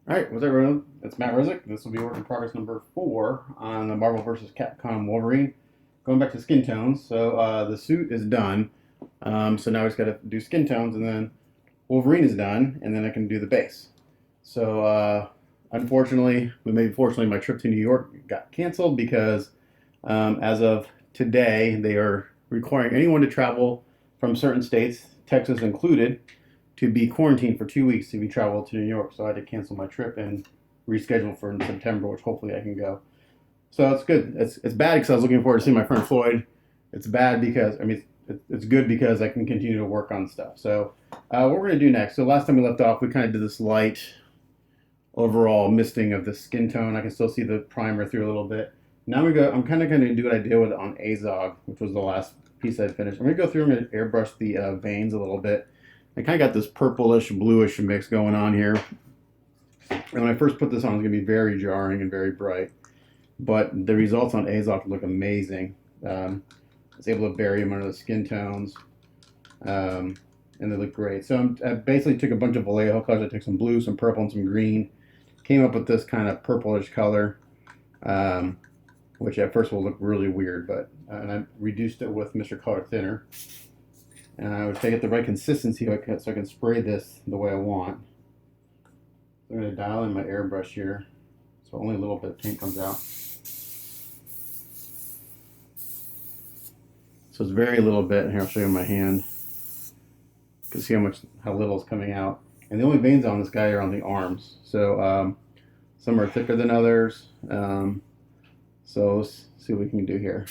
All right, what's up, everyone? It's Matt Rizik. This will be work in progress number 4 on the Marvel vs. Capcom Wolverine. Going back to skin tones. So the suit is done. So now we just got to do skin tones, and then Wolverine is done, and then I can do the base. So unfortunately, maybe fortunately, my trip to New York got canceled because as of today, they are requiring anyone to travel from certain states, Texas included, to be quarantined for 2 weeks if you travel to New York. So I had to cancel my trip and reschedule for in September, which hopefully I can go. So it's good. It's bad because I was looking forward to seeing my friend Floyd. It's bad because it's good because I can continue to work on stuff. So what we're gonna do next. So last time we left off, we kind of did this light overall misting of the skin tone. I can still see the primer through a little bit. Now we go. I'm kind of going to do what I did with on Azog, which was the last piece I finished. I'm going to go through and airbrush the veins a little bit. I kind of got this purplish, bluish mix going on here. And when I first put this on, it's going to be very jarring and very bright. But the results on Azog look amazing. I was able to bury them under the skin tones. And they look great. So I basically took a bunch of Vallejo colors. I took some blue, some purple, and some green. Came up with this kind of purplish color. Which at first will look really weird, but and I reduced it with Mr. Color Thinner. And I would take it the right consistency so I can spray this the way I want. So I'm going to dial in my airbrush here, so only a little bit of paint comes out. So it's very little bit. Here, I'll show you my hand. You can see how little is coming out. And the only veins on this guy are on the arms. So some are thicker than others. So let's see what we can do here.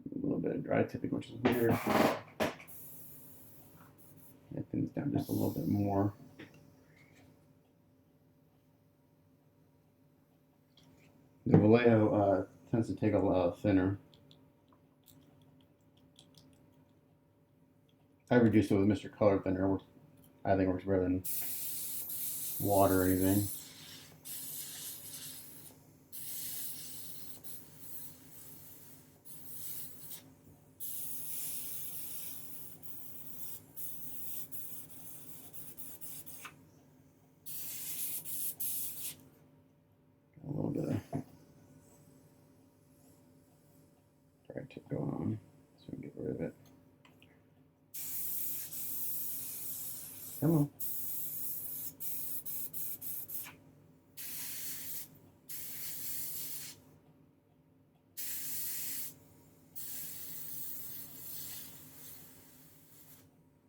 A little bit of dry tipping, which is weird. It thins down just a little bit more. The Vallejo tends to take a lot thinner. I reduced it with Mr. Color Thinner, which I think works better than water or anything. A little bit of dry tip going on, so we can get rid of it. Come on.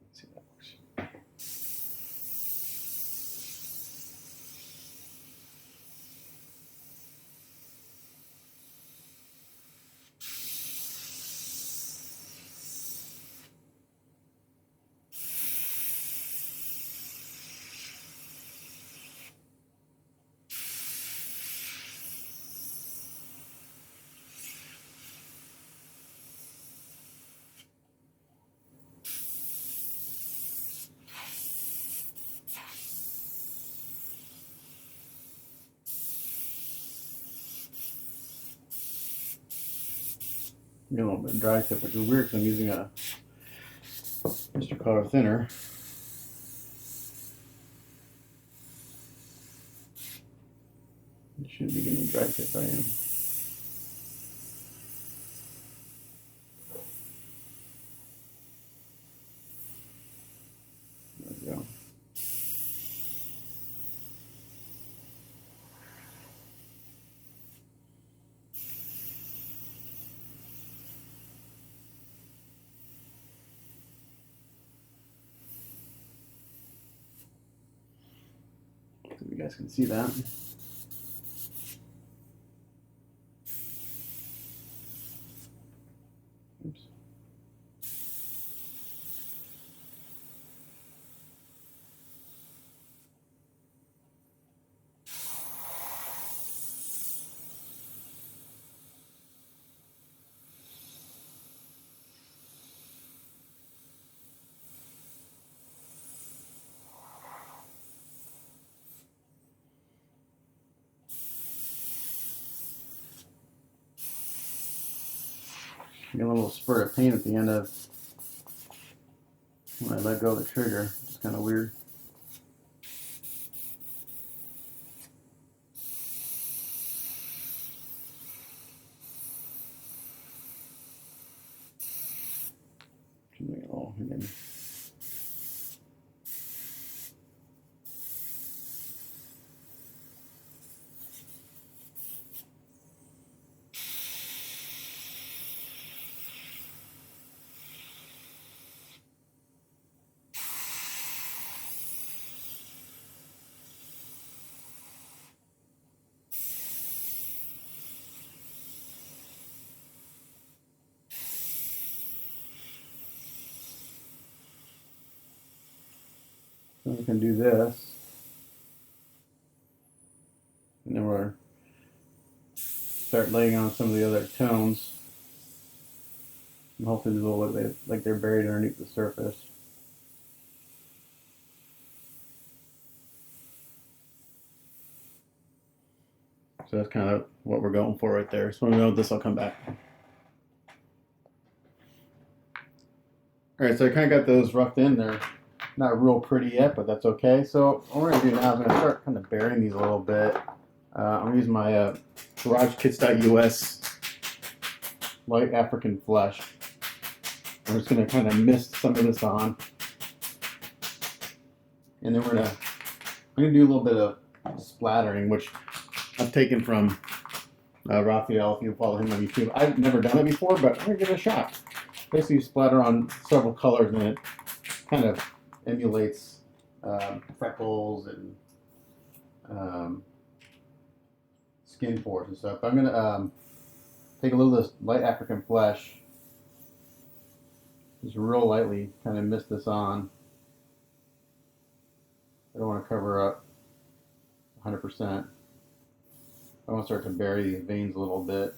Let's see if that works. Get a little bit of dry tip, which is weird because I'm using a Mr. Color Thinner. It should be getting dry tip. I am. There we go. guys can see that. Oops. Get a little spurt of paint at the end of when I let go of the trigger. It's kind of weird. Again. So we can do this, and then we'll start laying on some of the other tones. And hopefully these will look like they're buried underneath the surface. So that's kind of what we're going for right there. So I know this will come back. All right, so I kind of got those roughed in. They're not real pretty yet, but that's okay. So what we're gonna do now is I'm gonna start kind of burying these a little bit. I'm gonna use my GarageKits.us light African flesh. I'm just gonna kind of mist some of this on, and then I'm gonna do a little bit of splattering, which I've taken from Raphael. If you follow him on YouTube, I've never done it before, but I'm gonna give it a shot. Basically, you splatter on several colors, and it kind of emulates freckles and skin pores and stuff. I'm gonna take a little of this light African flesh, just real lightly, kind of mist this on. I don't want to cover up 100%. I want to start to bury these veins a little bit.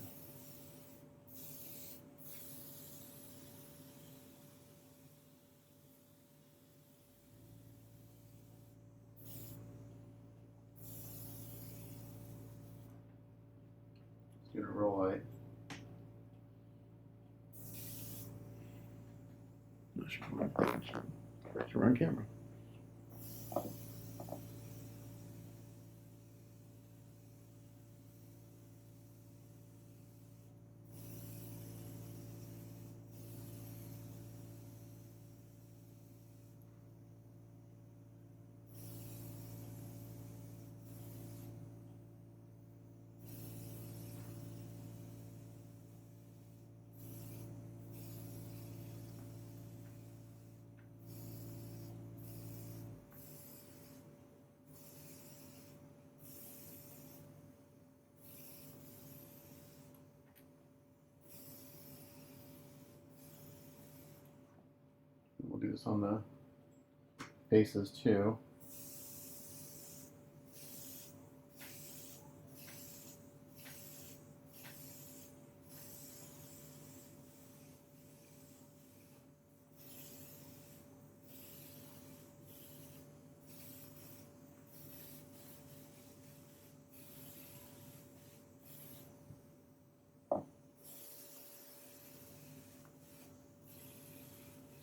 Let's get it real light. Not sure we're on camera. We'll do this on the faces too.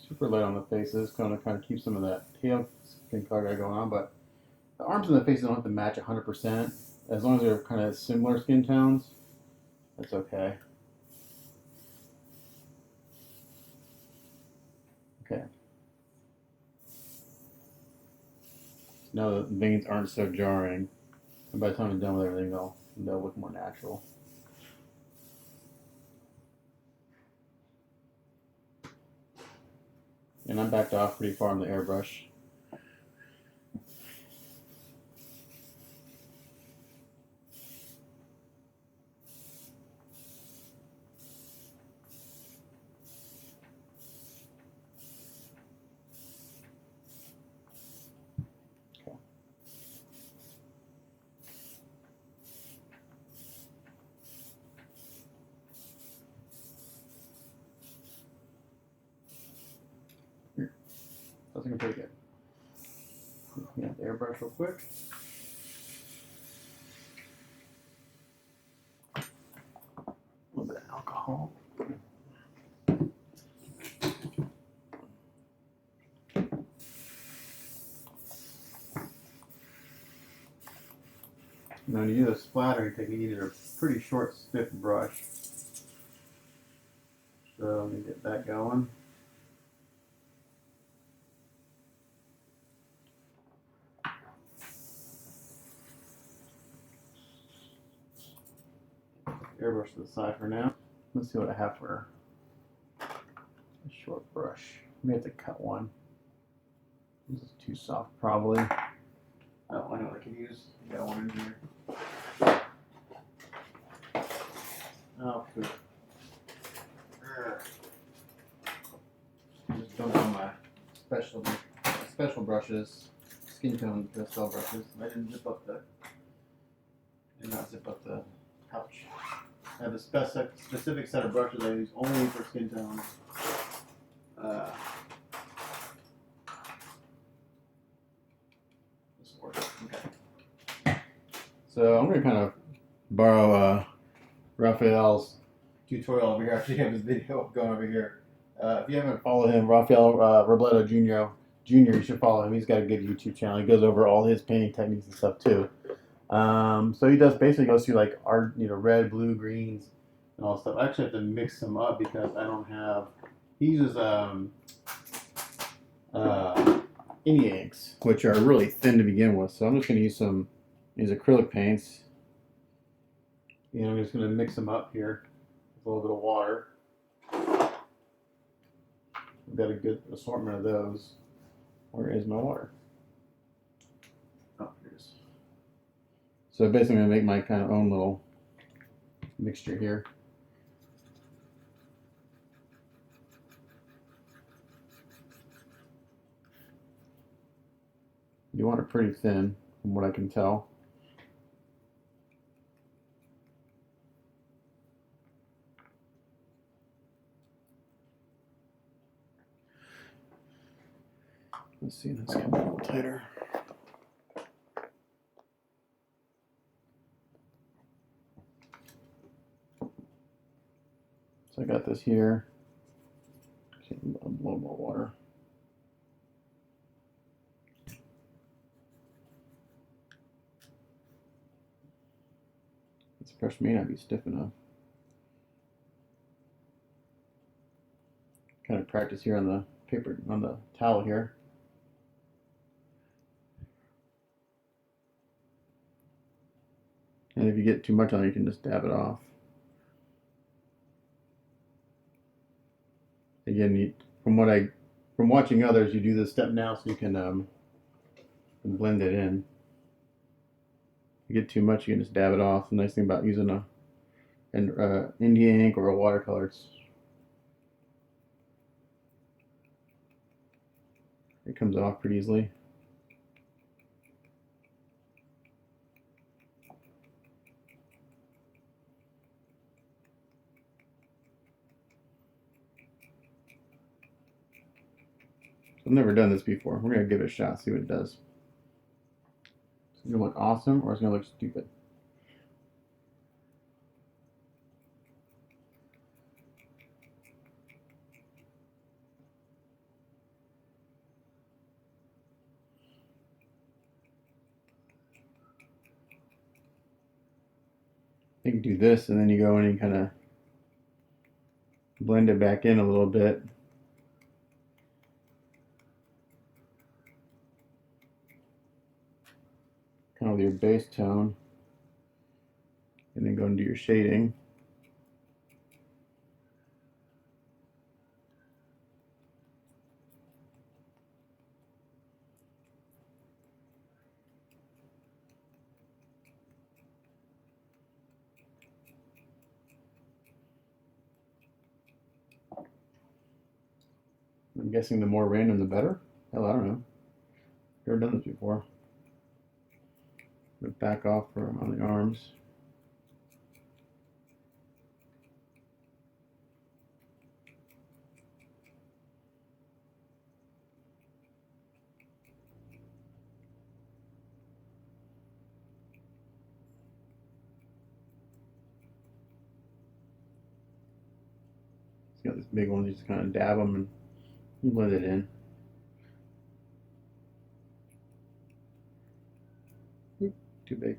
Super light on the faces, kind of keep some of that pale skin color going on, but the arms and the faces don't have to match 100%. As long as they're kind of similar skin tones, that's okay. Okay. Now the veins aren't so jarring, and by the time I'm done with everything, they'll look more natural. And I'm backed off pretty far on the airbrush. airbrush real quick. A little bit of alcohol. Now, when you do the splattering technique, you need a pretty short, stiff brush. So let me get that going. Airbrush to the side for now. Let's see what I have for a short brush. Maybe have to cut one. This is too soft, probably. Oh, I know what I can use. I got one in here. Oh, good. Just dump on my special brushes, skin tone pastel brushes. I did not zip up the pouch. I have a specific set of brushes I use only for skin tones. This works. Okay. So I'm going to kind of borrow Raphael's tutorial over here. I actually have his video going over here. If you haven't followed him, Raphael Robledo Jr., you should follow him. He's got a good YouTube channel. He goes over all his painting techniques and stuff too. So he basically goes through like art, red, blue, greens, and all stuff. I actually have to mix them up because I don't have. He uses India inks, which are really thin to begin with. So I'm just going to use these acrylic paints. And I'm just going to mix them up here with a little bit of water. I've got a good assortment of those. Where is my water? Oh, here it is. So basically I'm going to make my kind of own little mixture here. You want it pretty thin, from what I can tell. Let's see, let's get a little tighter. So I got this here. A little more water. This brush may not be stiff enough. Kind of practice here on the paper, on the towel here. And if you get too much on it, you can just dab it off. Again, from watching others, you do this step now so you can blend it in. If you get too much, you can just dab it off. The nice thing about using an India ink or a watercolor, it comes off pretty easily. I've never done this before. We're going to give it a shot, see what it does. It's going to look awesome or it's going to look stupid. You can do this and then you go in and kind of blend it back in a little bit. Kind of with your base tone, and then go into your shading. I'm guessing the more random the better. Hell, I don't know. Never done this before. Back off on the arms. You got these big ones, you just kind of dab them and blend it in. Oop, too big.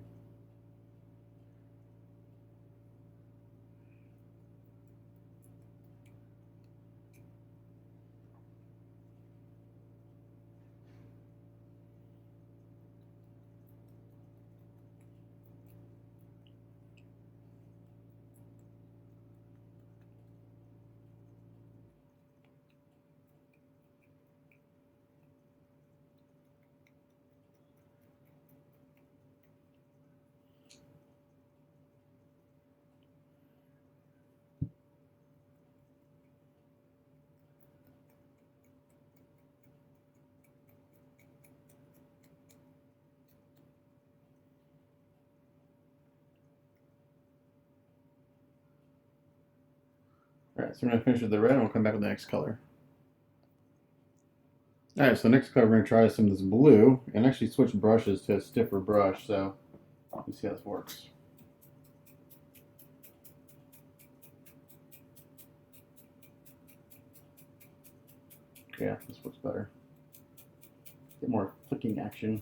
Alright, so we're going to finish with the red and we'll come back with the next color. Alright, so next color we're going to try some of this blue and actually switch brushes to a stiffer brush, so let's see how this works. Yeah, this works better. Get more flicking action.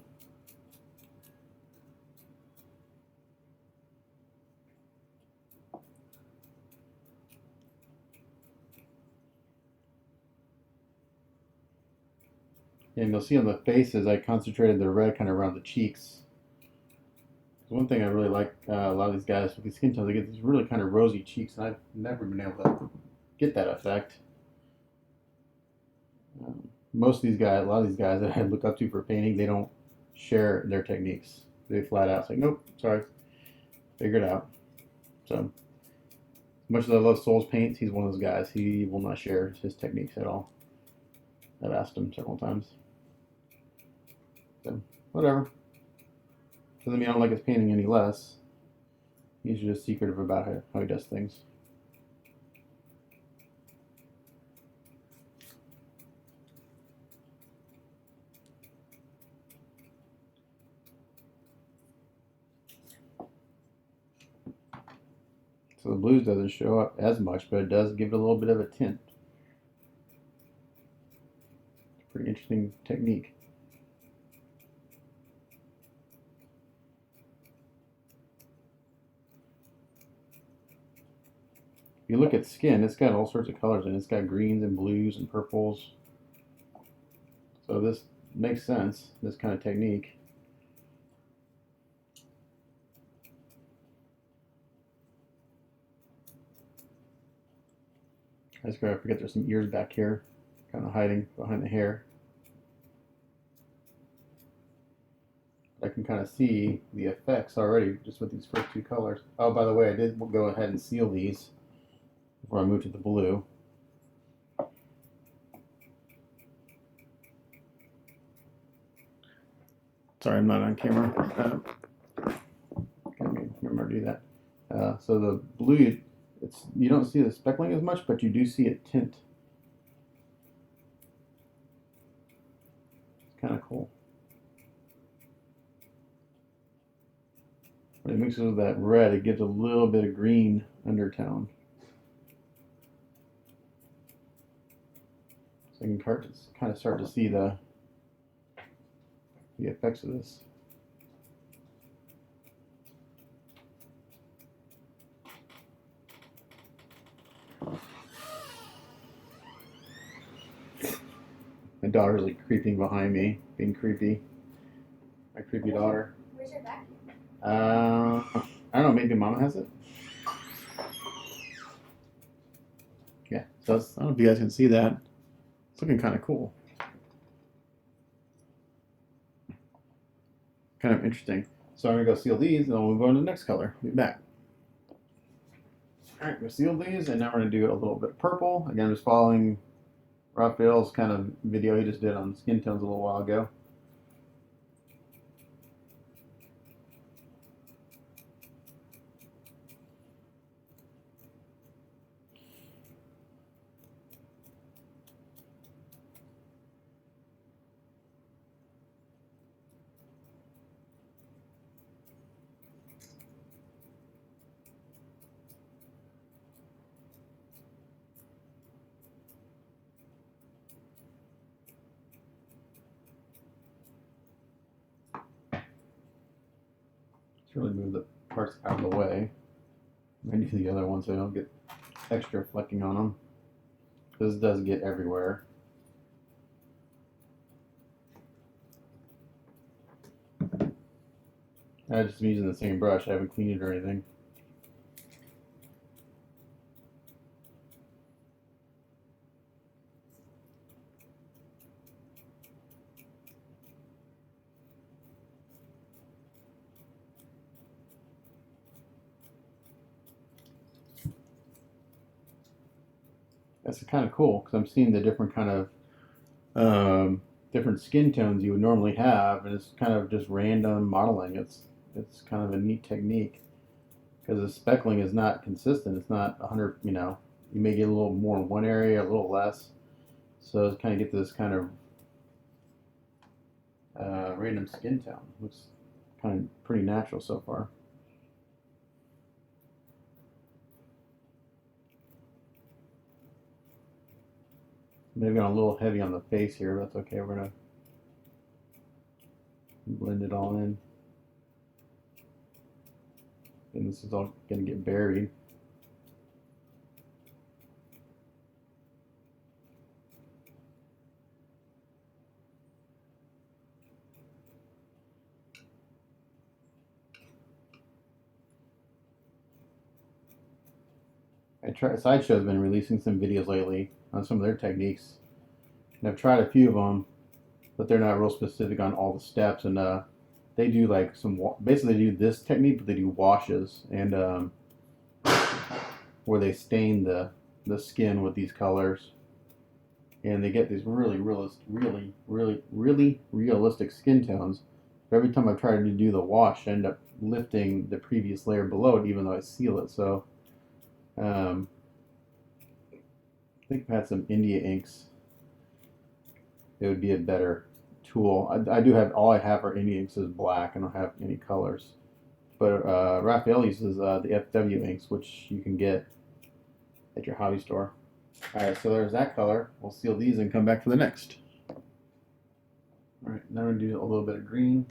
And you'll see on the faces, I concentrated the red kind of around the cheeks. One thing I really like a lot of these guys with these skin tones, they get these really kind of rosy cheeks, and I've never been able to get that effect. Most of these guys, a lot of these guys that I look up to for painting, they don't share their techniques. They flat out say, nope, sorry, figure it out. So, as much as I love Souls Paints, he's one of those guys. He will not share his techniques at all. I've asked him several times. So, whatever. Doesn't mean I don't like his painting any less. He's just secretive about how he does things. So the blues doesn't show up as much, but it does give it a little bit of a tint. It's a pretty interesting technique. If you look at skin, it's got all sorts of colors in it. It's got greens and blues and purples. So this makes sense, this kind of technique. I just gotta forget there's some ears back here, kind of hiding behind the hair. I can kind of see the effects already just with these first two colors. Oh, by the way, I did go ahead and seal these before I moved to the blue. Sorry, I'm not on camera. Remember to do that. So the blue, you don't see the speckling as much, but you do see a tint. It's kind of cool. When it mixes with that red, it gives a little bit of green undertone. So you can kind of start to see the effects of this. My daughter's like creeping behind me, being creepy. My creepy daughter. Where's your vacuum? I don't know, maybe Mama has it. Yeah, so I don't know if you guys can see that. It's looking kind of cool. Kind of interesting. So I'm gonna go seal these and then we'll move on to the next color. Be back. Alright, we sealed these and now we're gonna do a little bit of purple. Again, just following Raphael's kind of video he just did on skin tones a little while ago. Let's really move the parts out of the way. Maybe do the other one so I don't get extra flecking on them. This does get everywhere. I'm just using the same brush. I haven't cleaned it or anything. That's kind of cool because I'm seeing the different kind of different skin tones you would normally have, and it's kind of just random modeling. It's kind of a neat technique because the speckling is not consistent. It's not 100. You know, you may get a little more in one area, a little less. So it's kind of get this kind of random skin tone. Looks kind of pretty natural so far. Maybe I'm a little heavy on the face here, but that's okay. We're gonna blend it all in. And this is all gonna get buried. Sideshow's been releasing some videos lately on some of their techniques, and I've tried a few of them, but they're not real specific on all the steps. And they do like basically they do this technique, but they do washes and where they stain the skin with these colors, and they get these really realistic skin tones. But every time I try to do the wash, I end up lifting the previous layer below it, even though I seal it. So. I think if I had some India inks, it would be a better tool. I do have, all I have are India inks is black. I don't have any colors. But Raphael uses the FW inks, which you can get at your hobby store. Alright, so there's that color. We'll seal these and come back to the next. Alright, now we're going to do a little bit of green.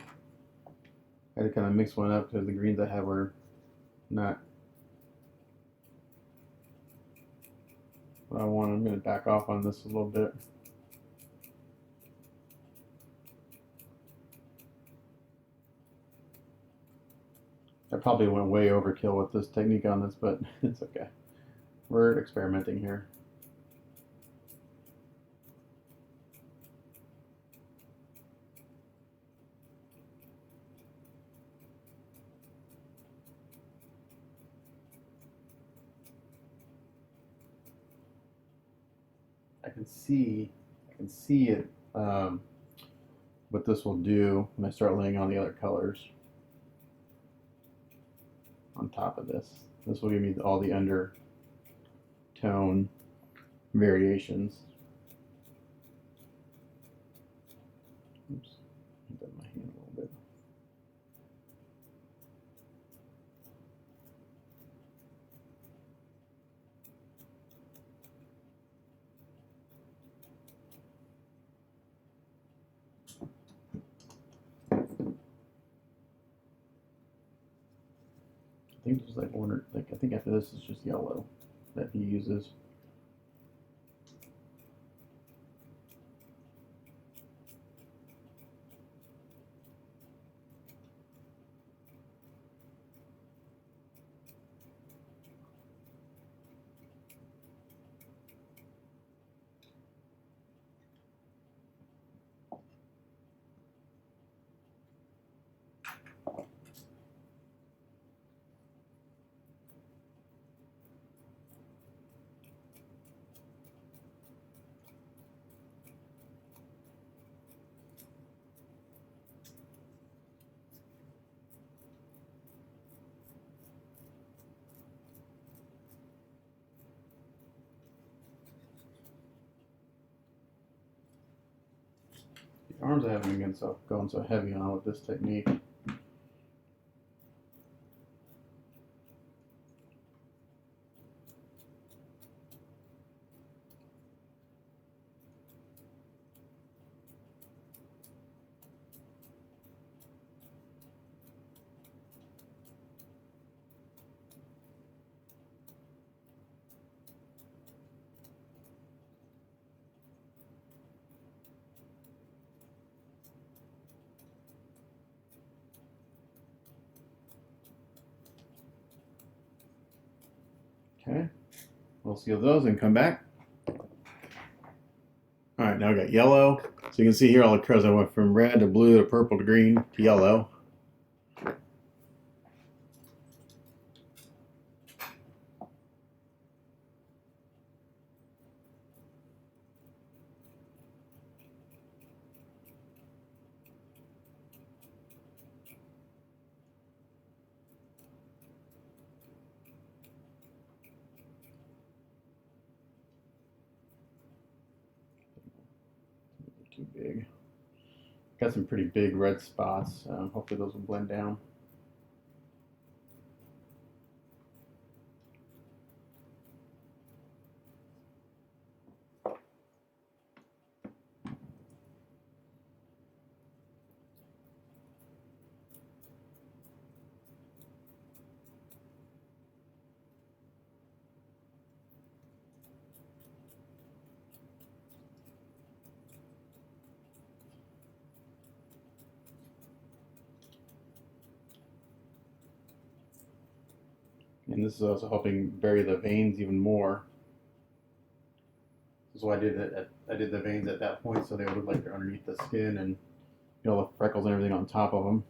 I had to kind of mix one up because the greens I have were not what I want. I'm going to back off on this a little bit. I probably went way overkill with this technique on this, but it's okay. We're experimenting here. I can see it, what this will do when I start laying on the other colors on top of this. This will give me all the undertone variations. Oops, I got my hand a little bit. I think there's like one, I think after this is just yellow that he uses. The arms I haven't been going so heavy on with this technique. we'll seal those and come back. All right, now I got yellow. So you can see here all the colors. I went from red to blue to purple to green to yellow. Too big. Got some pretty big red spots. Hopefully those will blend down. And this is also helping bury the veins even more. This is why I did it. I did the veins at that point so they would look like they're underneath the skin and the freckles and everything on top of them.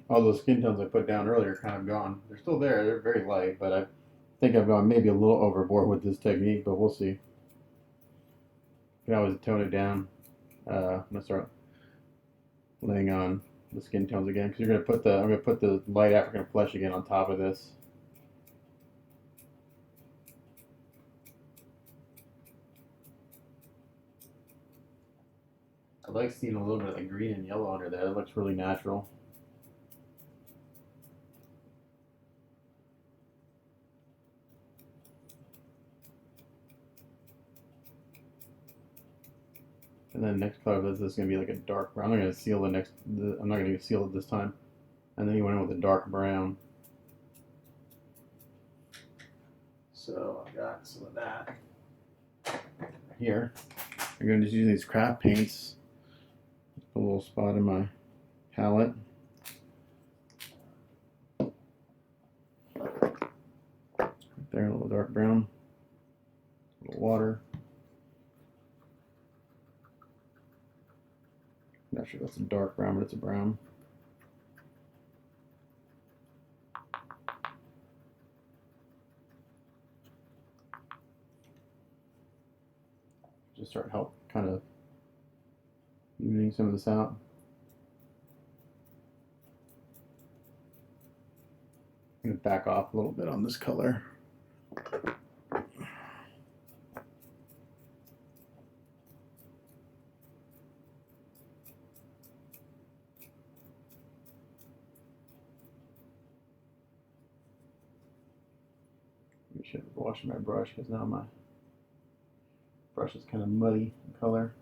All those skin tones I put down earlier are kind of gone. They're still there. They're very light, but I think I've gone maybe a little overboard with this technique, but we'll see. You can always tone it down. I'm gonna start laying on the skin tones again because I'm gonna put the light African flesh again on top of this. I like seeing a little bit of the green and yellow under there. It looks really natural. And then next color of this is gonna be like a dark brown. I'm not gonna seal I'm not gonna seal it this time. And then he went in with a dark brown. So I've got some of that here. I'm gonna just use these craft paints. A little spot in my palette. Right there, a little dark brown. A little water. Not sure that's a dark brown, but it's a brown. Just start help kind of evening some of this out. I'm going to back off a little bit on this color. I should have washed my brush because now my brush is kind of muddy in color.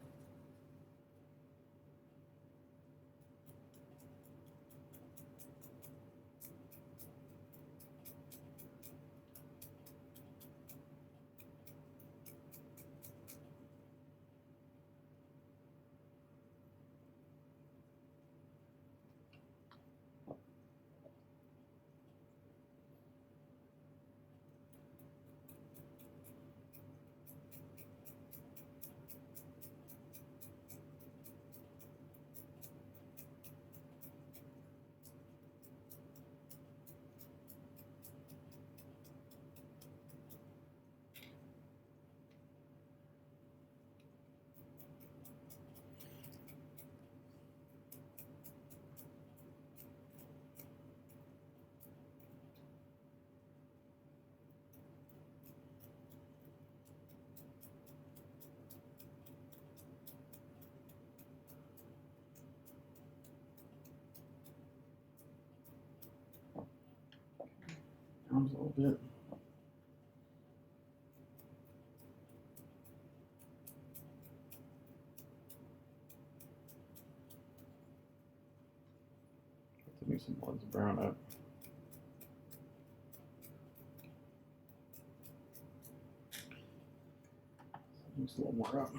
Arms a little bit. To mix some ones brown up. Just a little more up.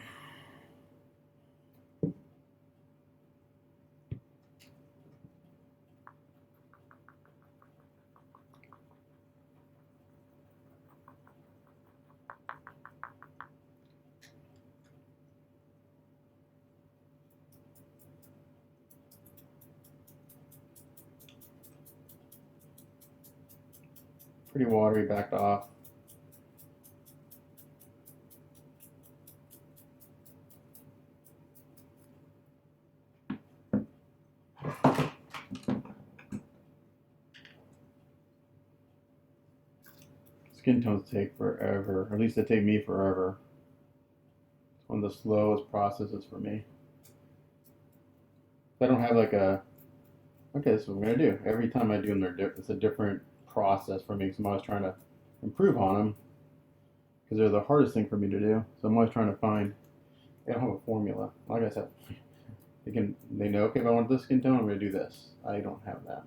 Pretty watery, backed off. Skin tones take forever, or at least they take me forever. It's one of the slowest processes for me. I don't have like a, okay, this is what I'm gonna do. Every time I do them, it's a different process for me, because I'm always trying to improve on them, because they're the hardest thing for me to do. So I'm always trying to find, I don't have a formula. Like I said, they know, okay, if I want this skin tone, I'm gonna do this. I don't have that.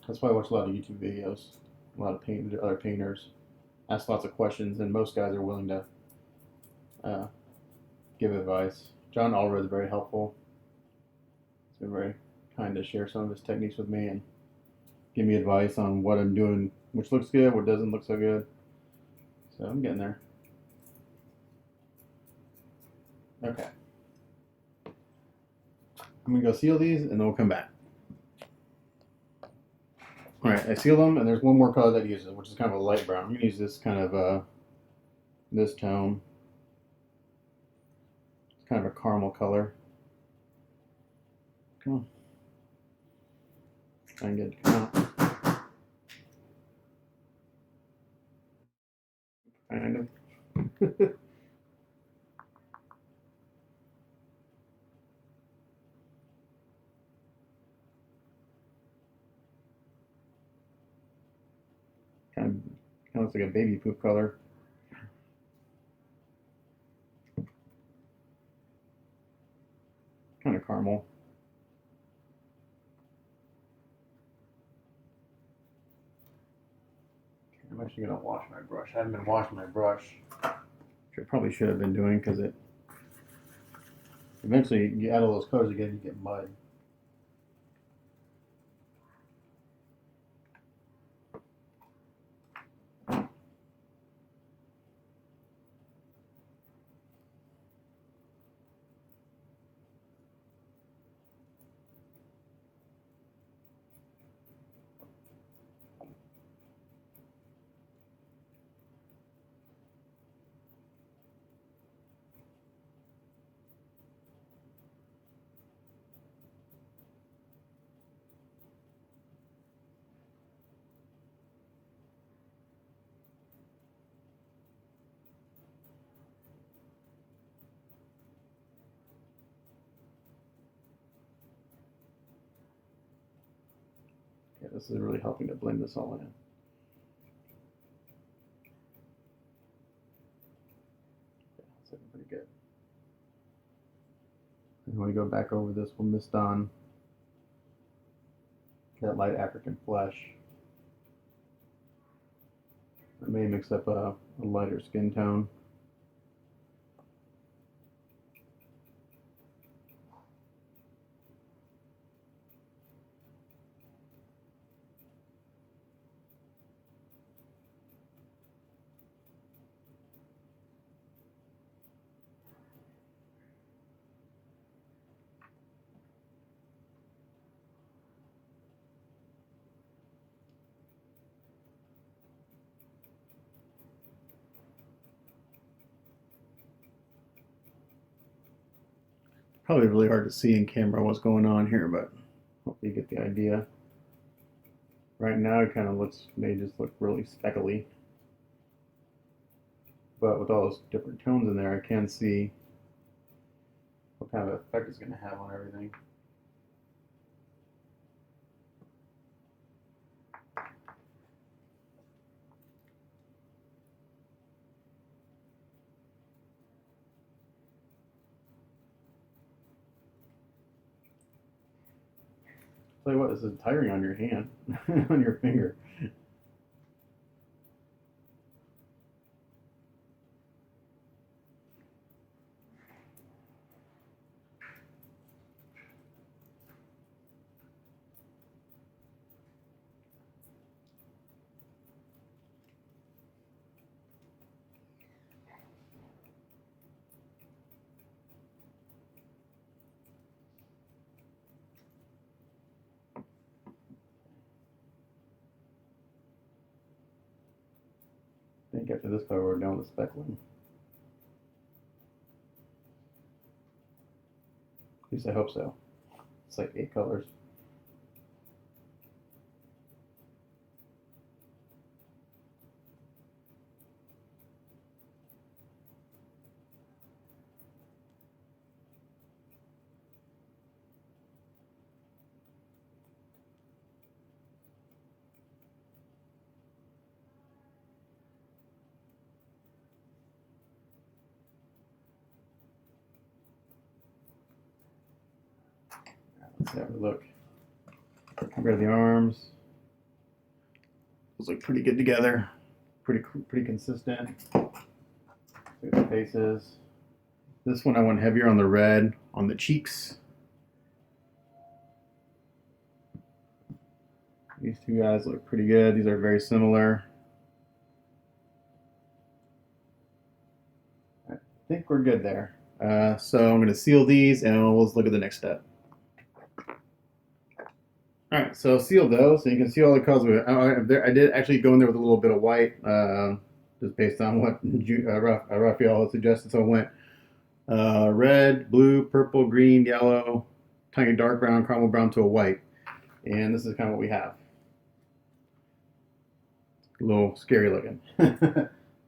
That's why I watch a lot of YouTube videos, a lot of other painters, ask lots of questions, and most guys are willing to give advice. John Allred is very helpful. He's been very kind to share some of his techniques with me and give me advice on what I'm doing, which looks good, what doesn't look so good. So I'm getting there. Okay. I'm gonna go seal these and then we'll come back. Alright, I seal them, and there's one more color that I use, which is kind of a light brown. I'm gonna use this kind of this tone. It's kind of a caramel color. Come on. Try and get it to come out. Kind of. Kind of looks like a baby poop color. Kind of caramel. I'm actually going to wash my brush. I haven't been washing my brush, which I probably should have been doing, because it eventually, you add all those colors again, you get mud. Okay, this is really helping to blend this all in. That's looking pretty good. And when we go back over this, we'll mist on that light African flesh. I may mix up a lighter skin tone. Probably really hard to see in camera what's going on here, but hopefully you get the idea. Right now it kind of may just look really speckly. But with all those different tones in there, I can see what kind of effect it's going to have on everything. Tell you what, this is tiring on your hand, on your finger. think after this color we're done with the speckling. At least I hope so. It's like 8 colors. Let's have a look. Compare the arms. Those look pretty good together. Pretty consistent. Look at the faces. This one I went heavier on the red on the cheeks. These two guys look pretty good. These are very similar. I think we're good there. So I'm going to seal these and we'll look at the next step. Alright, so sealed those, so you can see all the colors. I did actually go in there with a little bit of white, just based on what Raphael had suggested. So I went red, blue, purple, green, yellow, tiny dark brown, caramel brown to a white. And this is kind of what we have. A little scary looking.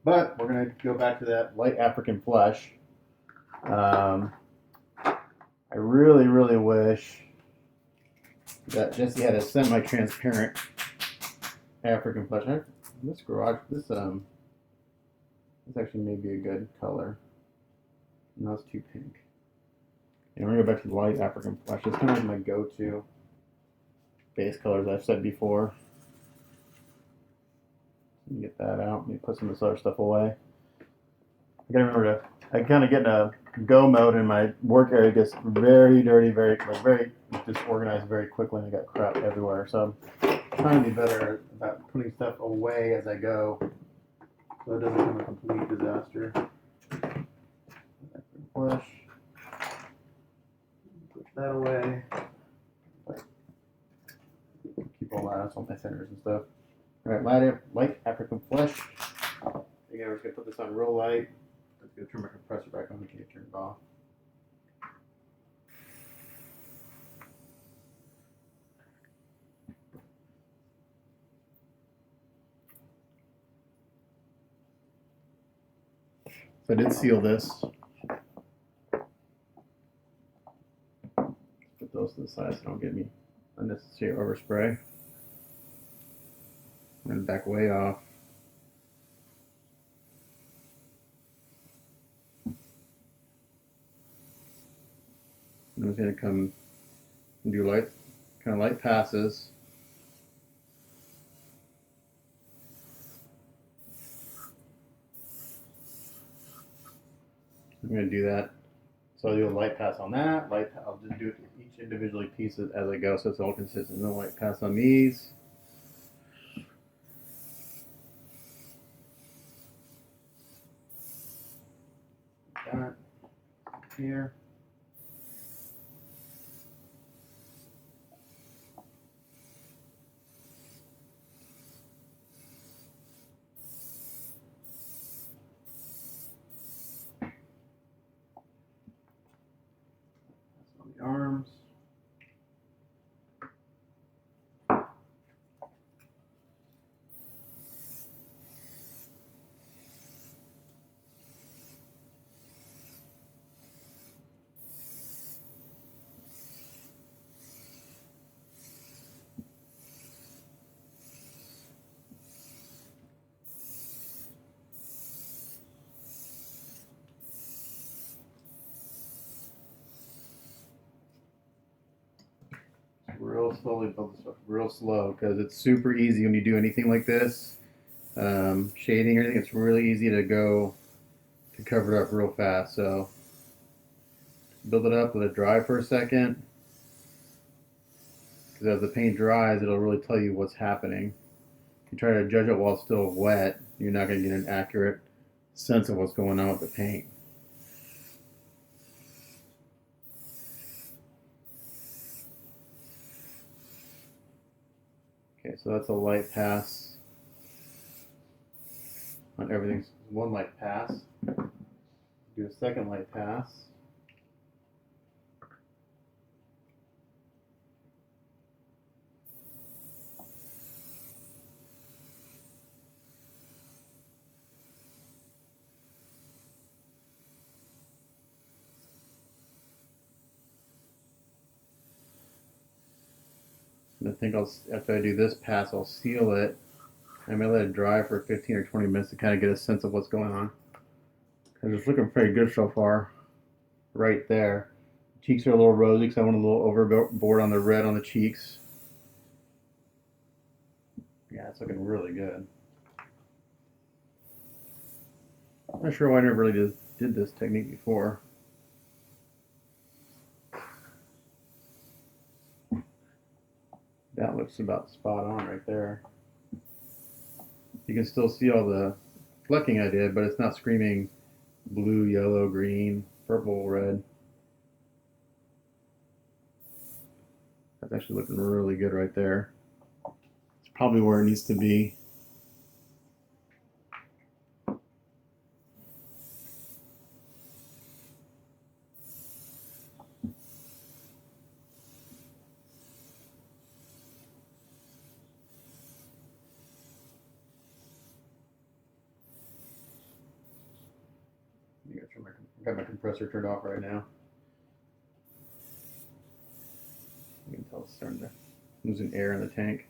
But we're going to go back to that light African flesh. I really wish that Jesse had a semi-transparent African flesh. This actually may be a good color. No, it's too pink. And we're gonna go back to the light African flesh. It's kind of like my go-to base colors I've said before. Let me get that out. Let me put some of this other stuff away. I gotta remember I kind of get in a go mode and my work area gets very dirty, very disorganized very quickly, and I got crap everywhere. So I'm trying to be better about putting stuff away as I go, so it doesn't become a complete disaster. Flesh. Put that away. Keep all that. That's all my centers and stuff. All right, light African flesh. Again, we're just gonna put this on real light. Let's go turn my compressor back on. We can't turn it off. So I did seal this. Put those to the side so don't get me unnecessary overspray. I'm going to back way off. I'm just going to come and do light passes. I'm going to do that. So I'll do a light pass on that. I'll just do it each individually pieces as I go, so it's all consistent. No light pass on these. That here. Arms. Real slowly build this up, real slow, because it's super easy when you do anything like this, shading or anything. It's really easy to cover it up real fast. So build it up, let it dry for a second, because as the paint dries, it'll really tell you what's happening. If you try to judge it while it's still wet, you're not going to get an accurate sense of what's going on with the paint. Okay, so that's a light pass on done. Everything's one light pass. Do a second light pass. I think after I do this pass, I'll seal it. I'm gonna let it dry for 15 or 20 minutes to kind of get a sense of what's going on. Because it's looking pretty good so far, right there. Cheeks are a little rosy because I went a little overboard on the red on the cheeks. Yeah, it's looking really good. I'm not sure why I never really did this technique before. That looks about spot on right there. You can still see all the flecking I did, but it's not screaming blue, yellow, green, purple, red. That's actually looking really good right there. It's probably where it needs to be. I got my compressor turned off right now. You can tell it's starting to losing air in the tank.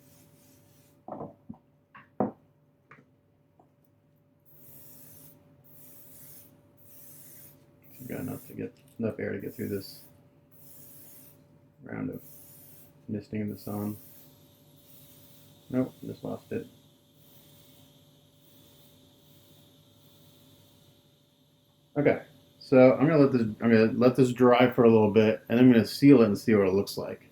So got enough air to get through this round of misting in the sun. Nope, just lost it. Okay, so I'm gonna let this dry for a little bit, and I'm gonna seal it and see what it looks like.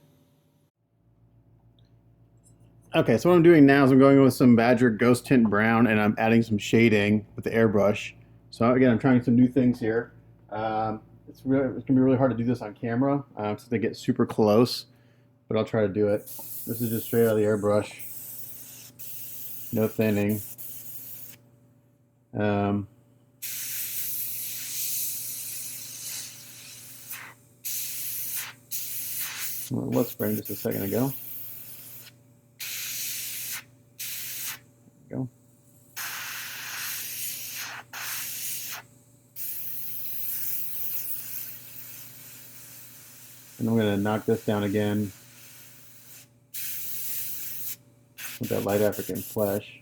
Okay, so what I'm doing now is I'm going with some Badger Ghost Tint Brown, and I'm adding some shading with the airbrush. So again, I'm trying some new things here. It's gonna be really hard to do this on camera since they get super close, but I'll try to do it. This is just straight out of the airbrush, no thinning. Let's spraying just a second ago. There we go. And I'm going to knock this down again with that light African flesh.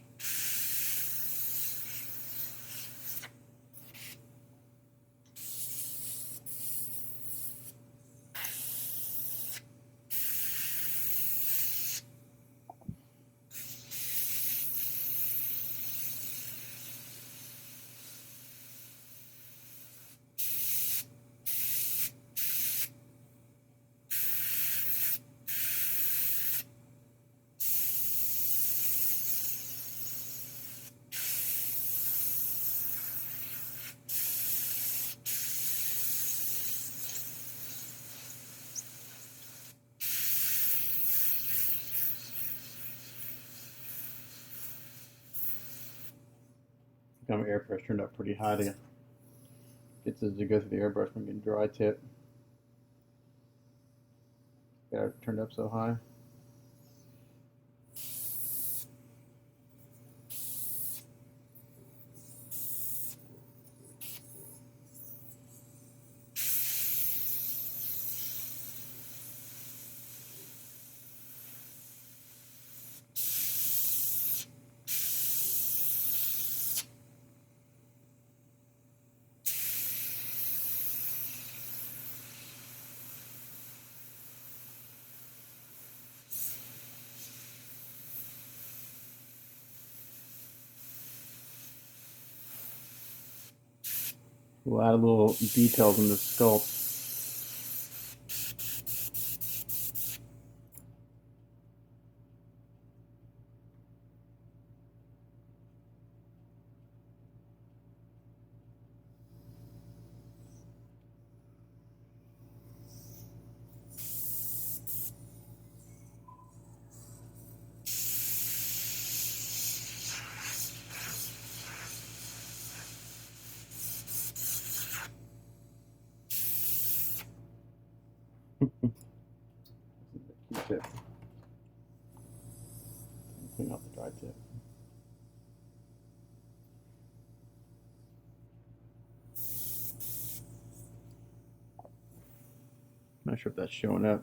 Got my air pressure turned up pretty high to get this to go through the airbrush when getting dry tip. Got it turned up so high. We'll add a little details in the sculpt. Q-tip. Clean out the dry tip. Not sure if that's showing up.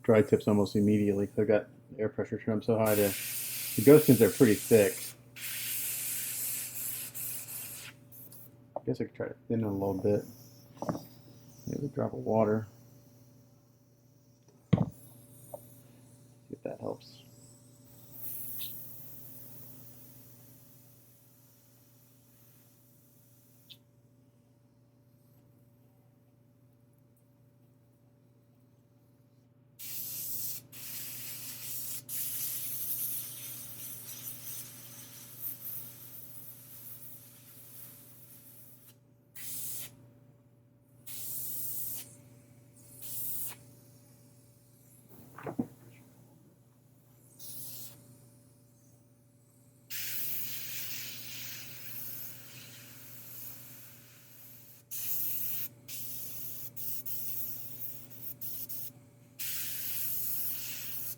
Dry tips almost immediately. So I got air pressure turned up so high. The ghost tins are pretty thick. I guess I could try to thin it a little bit. Maybe a drop of water. See if that helps.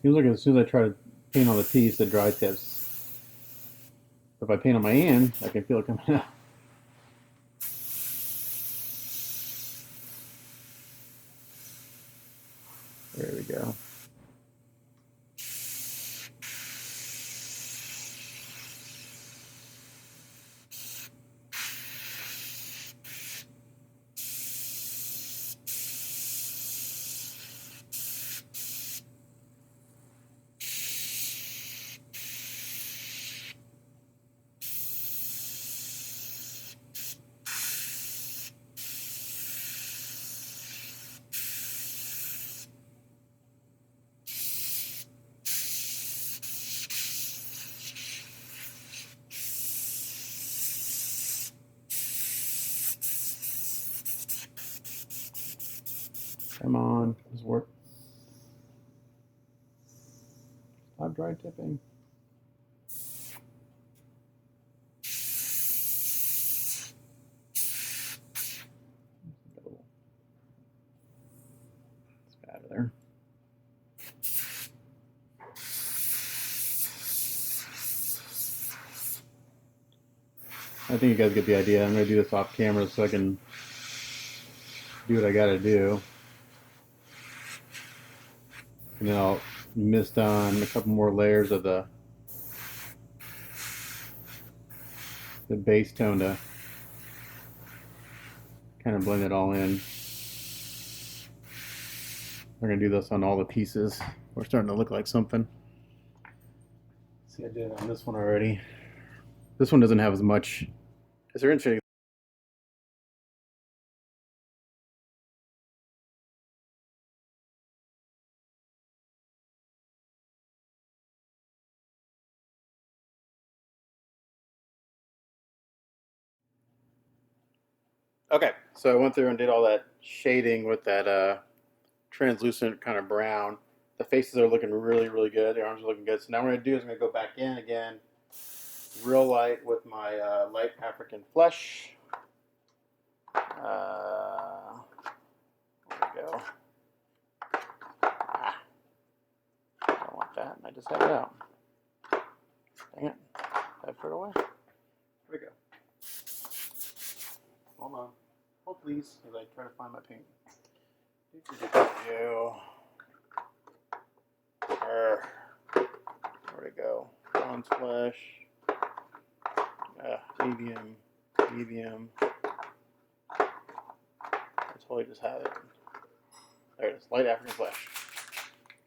Seems like as soon as I try to paint on the piece, the dry tips. If I paint on my hand, I can feel it coming out. There we go. Come on, this work. Stop dry tipping. It's out of there. I think you guys get the idea. I'm going to do this off camera so I can do what I got to do. And then I'll mist on a couple more layers of the base tone to kind of blend it all in. We're going to do this on all the pieces. We're starting to look like something. See, I did it on this one already. This one doesn't have as much. Is there interesting? Okay, so I went through and did all that shading with that translucent kind of brown. The faces are looking really, really good. The arms are looking good. So now what I'm going to do is I'm going to go back in again, real light with my light African flesh. There we go. Ah, I don't want that. I just have it out. Dang it. Did I put it away? Here we go. Hold on. Hold please, as I try to find my paint. Where'd it go? Bronze flesh. Medium. Medium. I totally just had it. There it is. Light African flesh.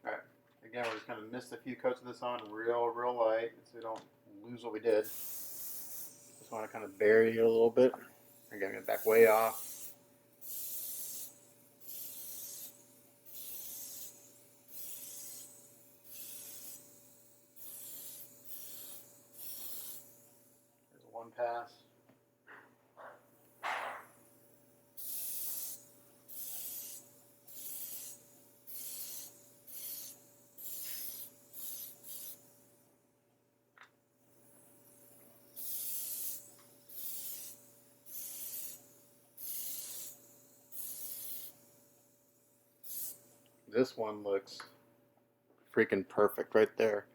Alright. Again, we're just going to mist a few coats of this on real light so we don't lose what we did. Just want to kind of bury it a little bit. Again, I'm going to back way off. There's one pass. this one looks freaking perfect right there.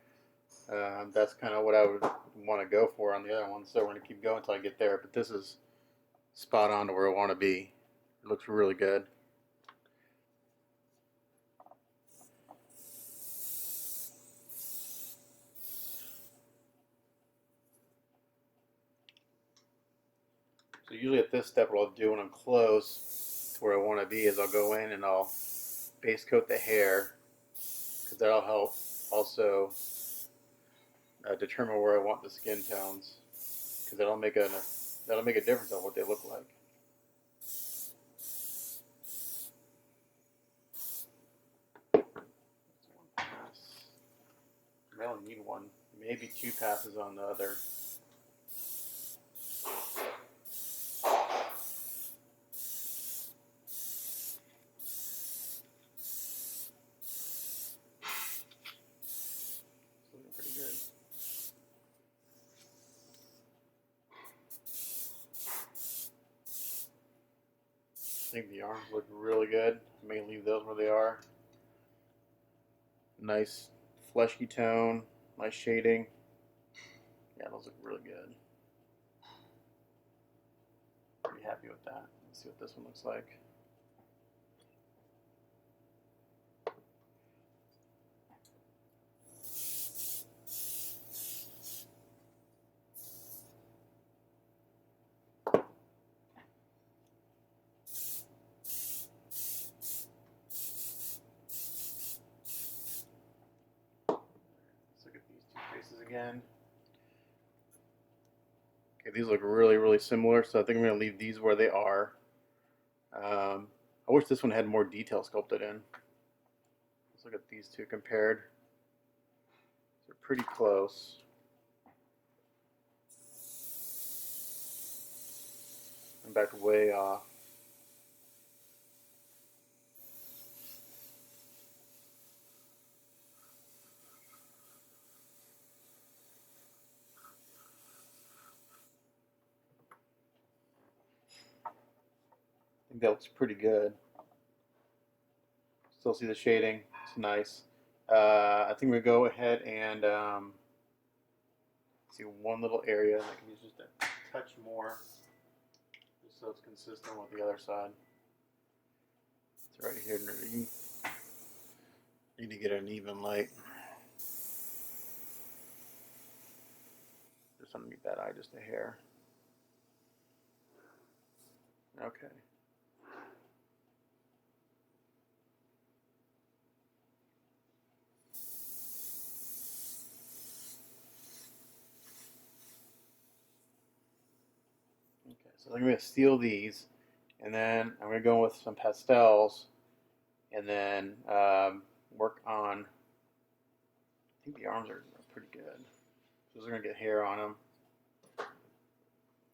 That's kind of what I would want to go for on the other one. So we're going to keep going until I get there. But this is spot on to where I want to be. It looks really good. So usually at this step, what I'll do when I'm close to where I want to be is I'll go in and I'll base coat the hair, because that'll help also determine where I want the skin tones, because that'll make a difference on what they look like. One pass. I only need one, maybe 2 passes on the other. Pretty good. I think the arms look really good. I may leave those where they are. Nice fleshy tone, nice shading. Yeah, those look really good. Pretty happy with that. Let's see what this one looks like. Again. Okay, these look really, really similar, so I think I'm going to leave these where they are. I wish this one had more detail sculpted in. Let's look at these two compared. They're pretty close. I'm back way off. I think that looks pretty good. Still see the shading. It's nice. I think we're going to go ahead and see one little area. I can use just a touch more, just so it's consistent with the other side. It's right here. You need to get an even light. Just underneath that eye, just a hair. Okay. Okay, so I'm going to seal these, and then I'm going to go with some pastels, and then work on, I think the arms are pretty good. Those are going to get hair on them.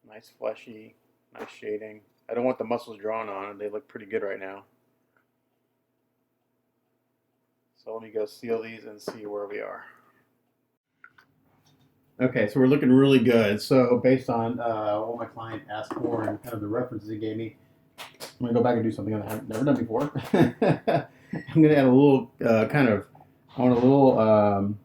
Nice fleshy, nice shading. I don't want the muscles drawn on them. They look pretty good right now. So let me go seal these and see where we are. Okay, so we're looking really good. So based on what my client asked for and kind of the references he gave me, I'm going to go back and do something that I've never done before. I'm going to add a little I want a little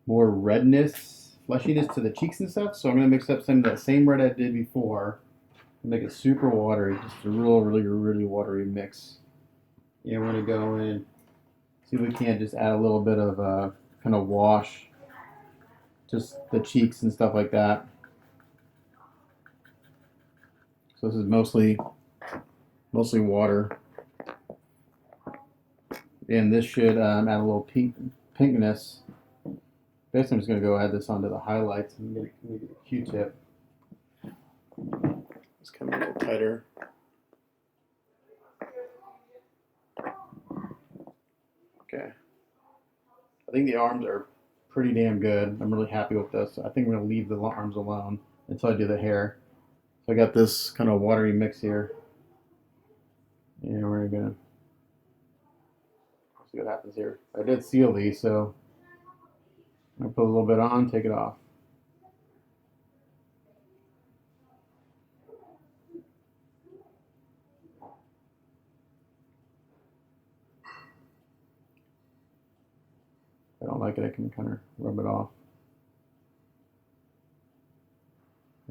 more redness, fleshiness to the cheeks and stuff. So I'm going to mix up some of that same red I did before and make it super watery. Just a really watery mix. Yeah, we're going to go in, see if we can't just add a little bit of kind of wash, just the cheeks and stuff like that. So this is mostly water. And this should add a little pinkness. Basically, I'm just going to go add this onto the highlights and get a Q-tip. Just come a little tighter. Okay. I think the arms are pretty damn good. I'm really happy with this. I think I'm going to leave the arms alone until I do the hair. So I got this kind of watery mix here. And we're going to see what happens here. I did seal these, so I'm going to put a little bit on, take it off. like it, I can kind of rub it off.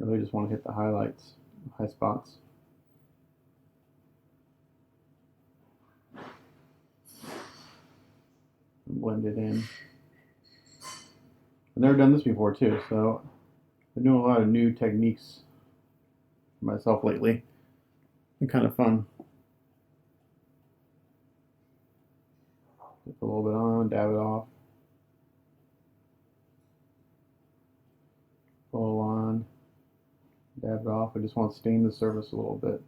I really just want to hit the highlights, high spots. Blend it in. I've never done this before too, so I've been doing a lot of new techniques for myself lately. They're kind of fun. Dip a little bit on, dab it off. Pull on, dab it off. I just want to stain the surface a little bit.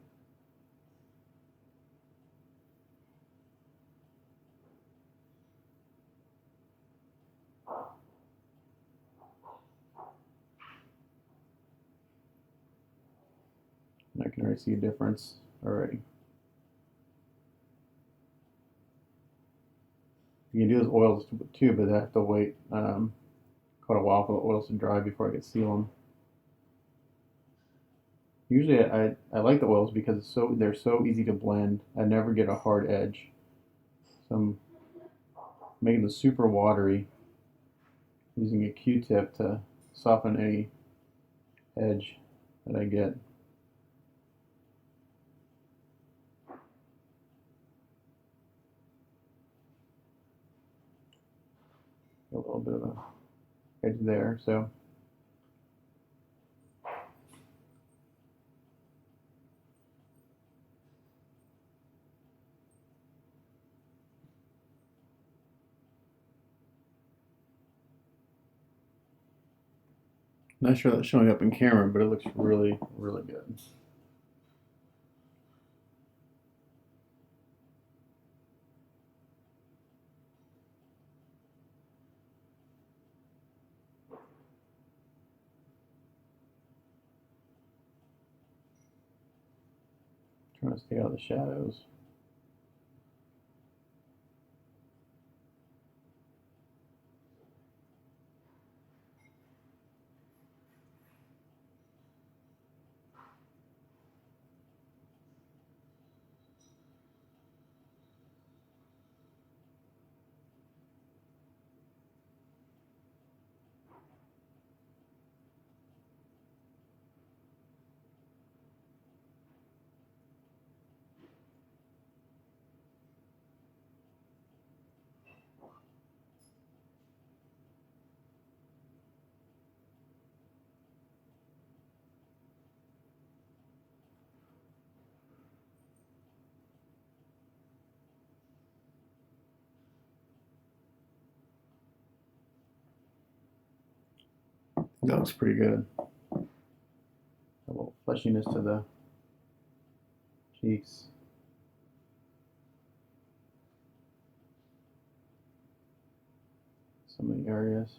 And I can already see a difference already. You can do those oils too, but I have to wait quite a while for the oils to dry before I can seal them. Usually I like the oils because they're so easy to blend. I never get a hard edge. So I'm making this super watery, using a Q-tip to soften any edge that I get. A little bit of a edge there, so not sure that's showing up in camera, but it looks really, really good. Trying to stay out of the shadows. That looks pretty good. A little fleshiness to the cheeks. Some of the areas.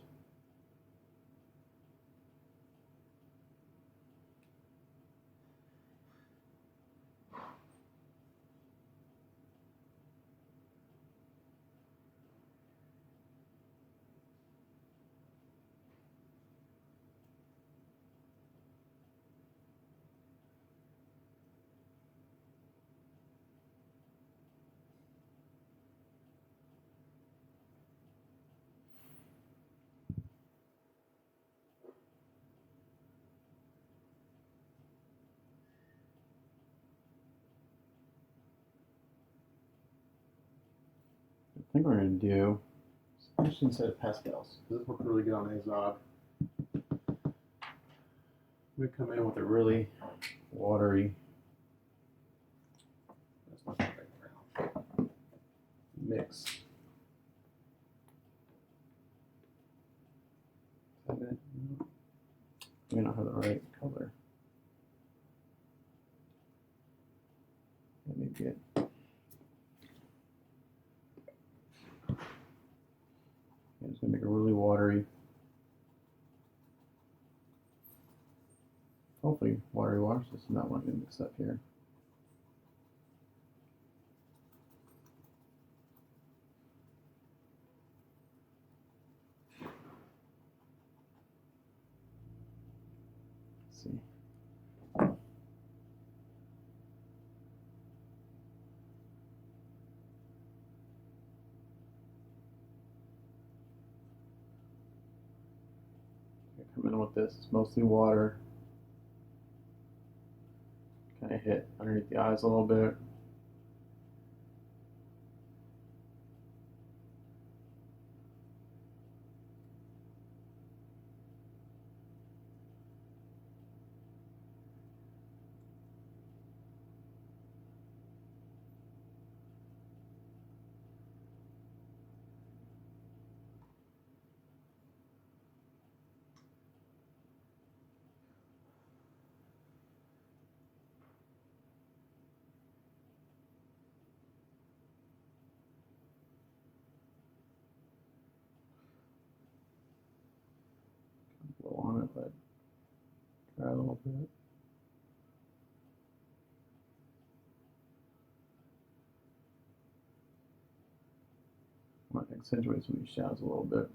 I think we're going to do, especially instead of pastels, because this works really good on Azog. We come in with a really watery mix. May not have the right color. Let me get. I'm just gonna make a really watery, hopefully watery wash. This is not what I'm gonna mix up here. Let's see. then with this, it's mostly water. Kind of hit underneath the eyes a little bit. Blow on it, but try a little bit. Might accentuate some of these shadows a little bit.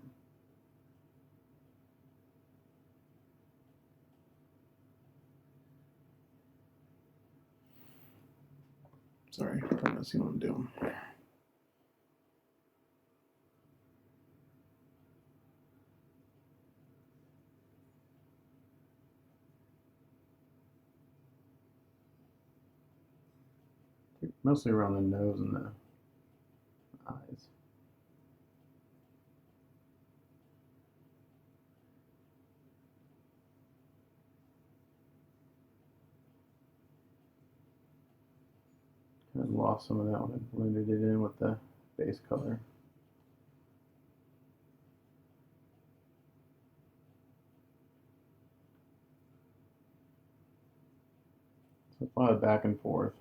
Sorry, I'm trying to see what I'm doing. Mostly around the nose and the eyes. Kind of lost some of that when I blended it in with the base color. So apply it back and forth.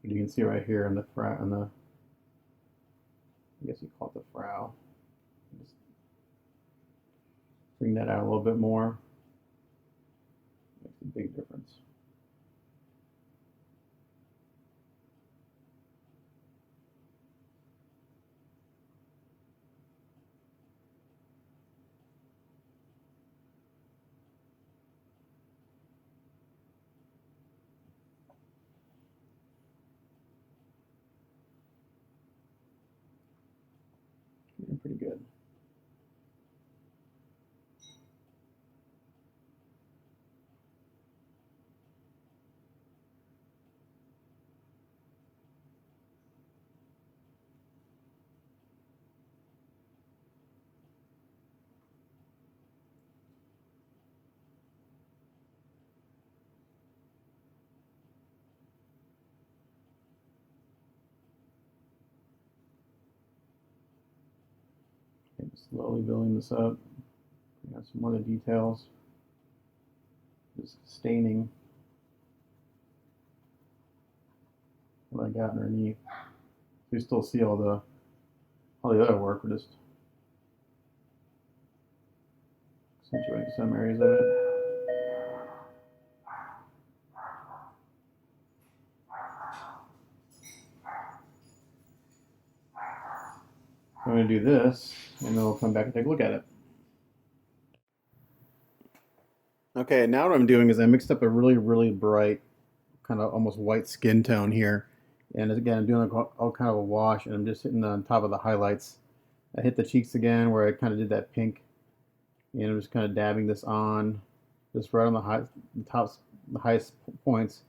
You can see right here in the I guess you call it the frow. Just bring that out a little bit more. Makes a big difference. Pretty good. Okay, slowly building this up. We got some other details. Just staining what I got underneath. So you still see all the other work. We're just accentuating some areas of it. I'm going to do this, and then we'll come back and take a look at it. Okay, now what I'm doing is I mixed up a really bright, kind of almost white skin tone here. And again, I'm doing all kind of a wash, and I'm just hitting on top of the highlights. I hit the cheeks again where I kind of did that pink, and I'm just kind of dabbing this on, just right on the highest points,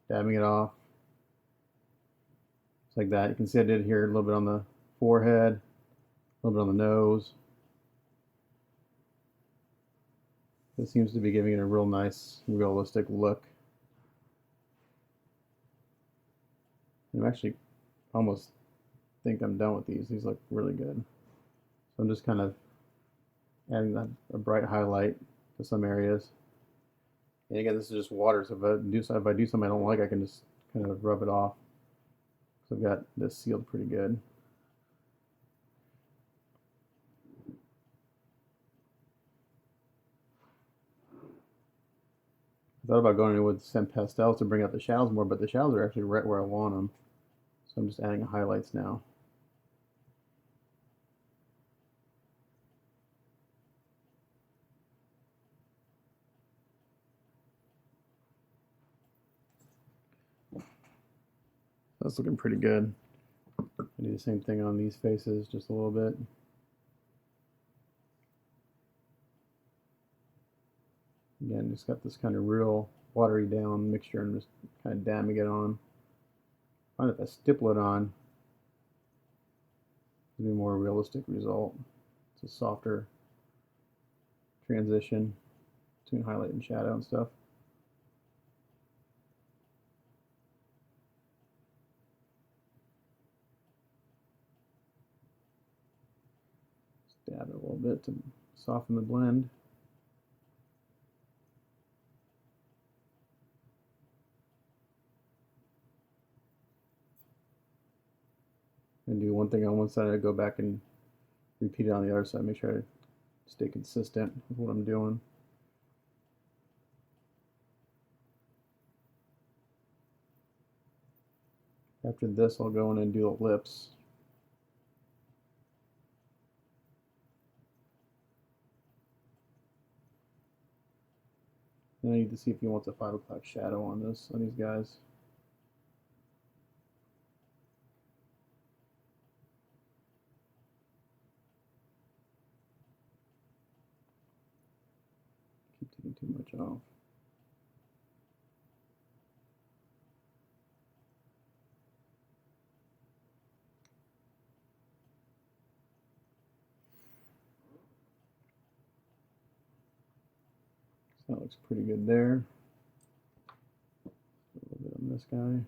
dabbing it off. Just like that. You can see I did here a little bit on the forehead, a little bit on the nose. This seems to be giving it a real nice, realistic look. I'm actually almost think I'm done with these. These look really good. So I'm just kind of adding a bright highlight to some areas. And again, this is just water, so if I do something I don't like, I can just kind of rub it off. So I've got this sealed pretty good. I thought about going in with some pastels to bring out the shadows more, but the shadows are actually right where I want them. So I'm just adding highlights now. That's looking pretty good. I do the same thing on these faces, just a little bit. Again, just got this kind of real watery down mixture and just kind of dabbing it on. I find if I stipple it on, it'll be a more realistic result. It's a softer transition between highlight and shadow and stuff. Just dab it a little bit to soften the blend. And do one thing on one side, I go back and repeat it on the other side. Make sure I stay consistent with what I'm doing. After this, I'll go in and do the lips. Then I need to see if he wants a 5 o'clock shadow on these guys. Keep taking too much off. So that looks pretty good there. A little bit on this guy.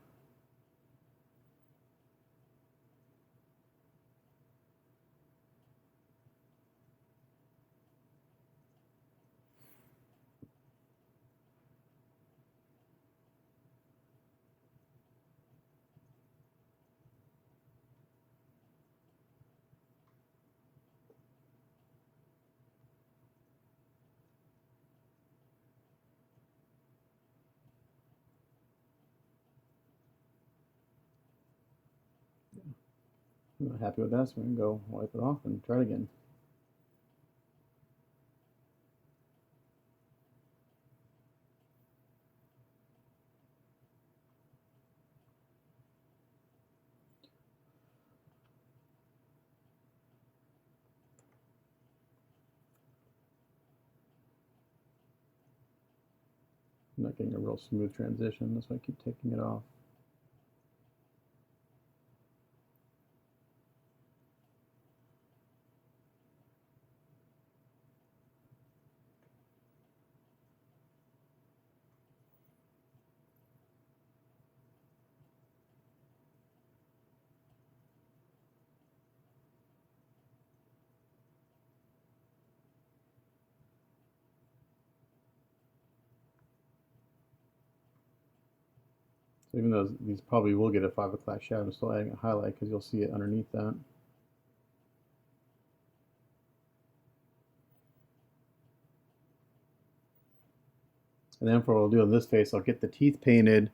I'm not happy with that, so I'm going to go wipe it off and try it again. I'm not getting a real smooth transition, that's why I keep taking it off. So even though these probably will get a 5 o'clock shadow, I'm still adding a highlight because you'll see it underneath that. And then for what I'll do on this face, I'll get the teeth painted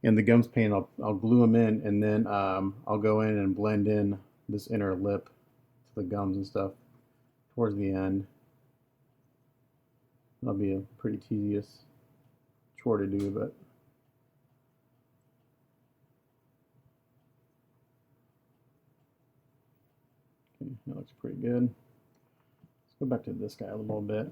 and the gums painted. I'll glue them in, and then I'll go in and blend in this inner lip to the gums and stuff towards the end. That'll be a pretty tedious chore to do, but okay, that looks pretty good. Let's go back to this guy a little bit.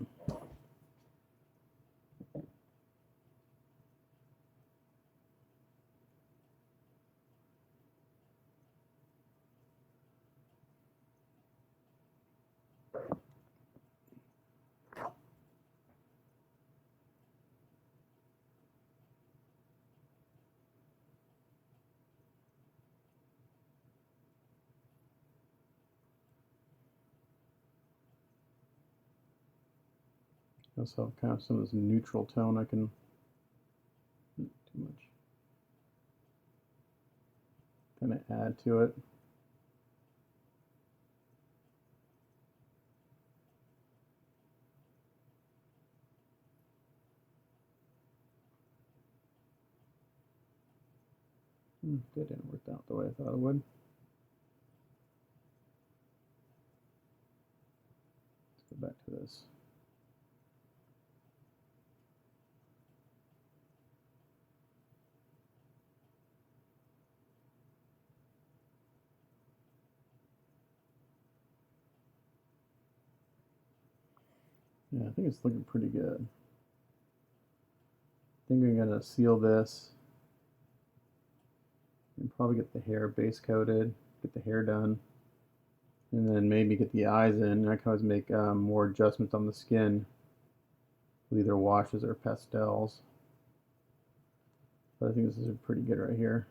Also have kind of some of this neutral tone I can, not too much, kind of add to it. That didn't work out the way I thought it would. Let's go back to this. Yeah, I think it's looking pretty good. I think I'm gonna seal this and probably get the hair base coated, get the hair done, and then maybe get the eyes in. I can always make more adjustments on the skin with either washes or pastels. But I think this is pretty good right here.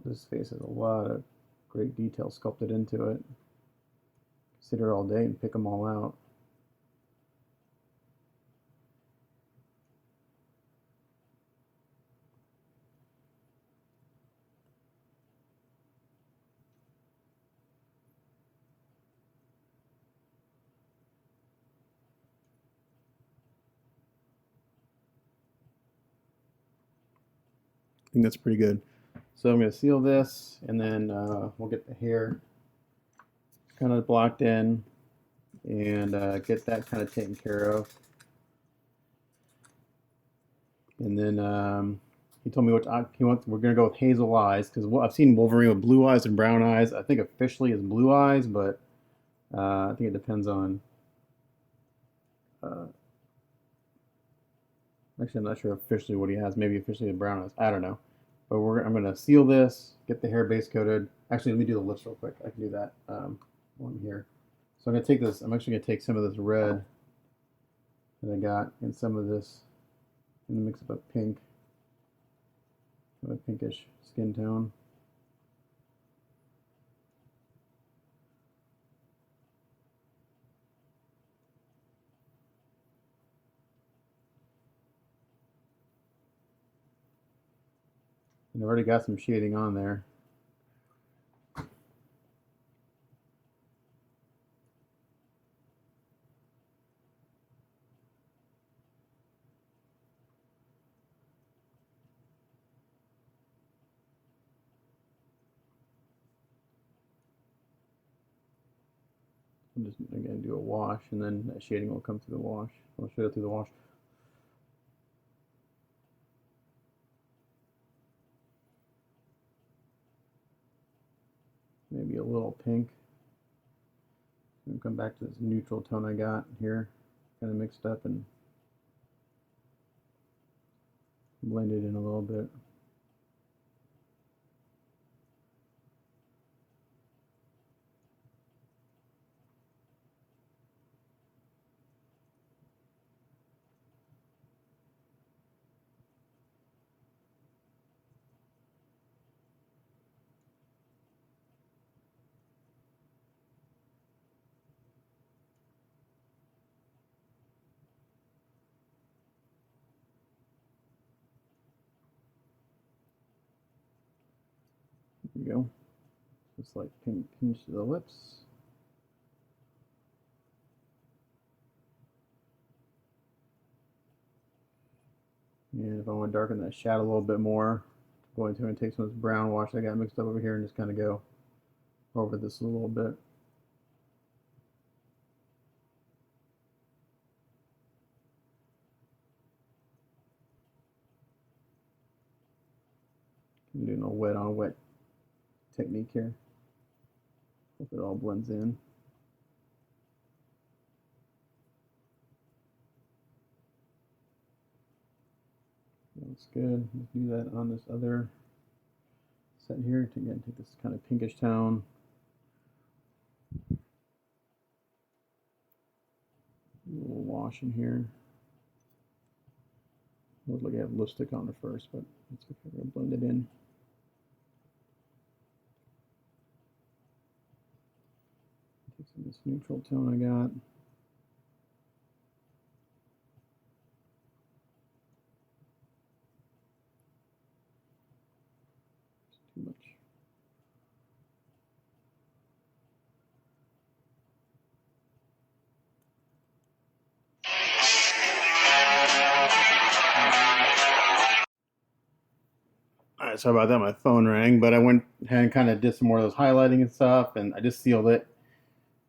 This face has a lot of great detail sculpted into it. Sit here all day and pick them all out. I think that's pretty good. So I'm going to seal this, and then we'll get the hair kind of blocked in and get that kind of taken care of. And then he told me what he wants. We're going to go with hazel eyes because I've seen Wolverine with blue eyes and brown eyes. I think officially is blue eyes, but I think it depends on. Uh, Actually, I'm not sure officially what he has. Maybe officially the brown eyes. I don't know. But I'm going to seal this, get the hair base coated. Actually, let me do the lips real quick. I can do that while I'm here. So I'm going to take this. I'm actually going to take some of this red that I got and some of this and mix up a pink, a pinkish skin tone. And I've already got some shading on there. I'm just going to do a wash, and then that shading will come through the wash. I'll show it through the wash. Maybe a little pink. And come back to this neutral tone I got here, kind of mixed up and blend it in a little bit. There you go. Just like pinch the lips. And if I want to darken that shadow a little bit more, I'm going to and take some of this brown wash I got mixed up over here and just kind of go over this a little bit. I'm doing a wet on wet technique here. Hope it all blends in. Looks good. Let's do that on this other set here. Again, take this kind of pinkish tone. A little wash in here. Looks like I have lipstick on it first, but it's okay. We're gonna blend it in. Take some of this neutral tone I got. It's too much. All right, sorry about that. My phone rang, but I went ahead and kind of did some more of those highlighting and stuff, and I just sealed it.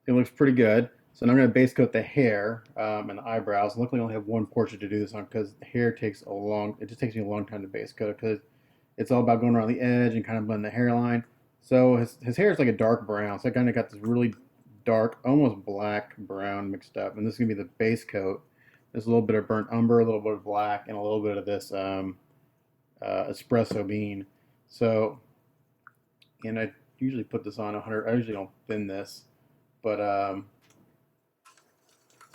It looks pretty good. So now I'm going to base coat the hair and the eyebrows. Luckily, I only have one portrait to do this on because the hair takes a long. It just takes me a long time to base coat it because it's all about going around the edge and kind of blend the hairline. So his hair is like a dark brown, so I kind of got this really dark, almost black brown mixed up, and this is gonna be the base coat. There's a little bit of burnt umber, a little bit of black, and a little bit of this espresso bean. So, and I usually put this on 100. I usually don't thin this, but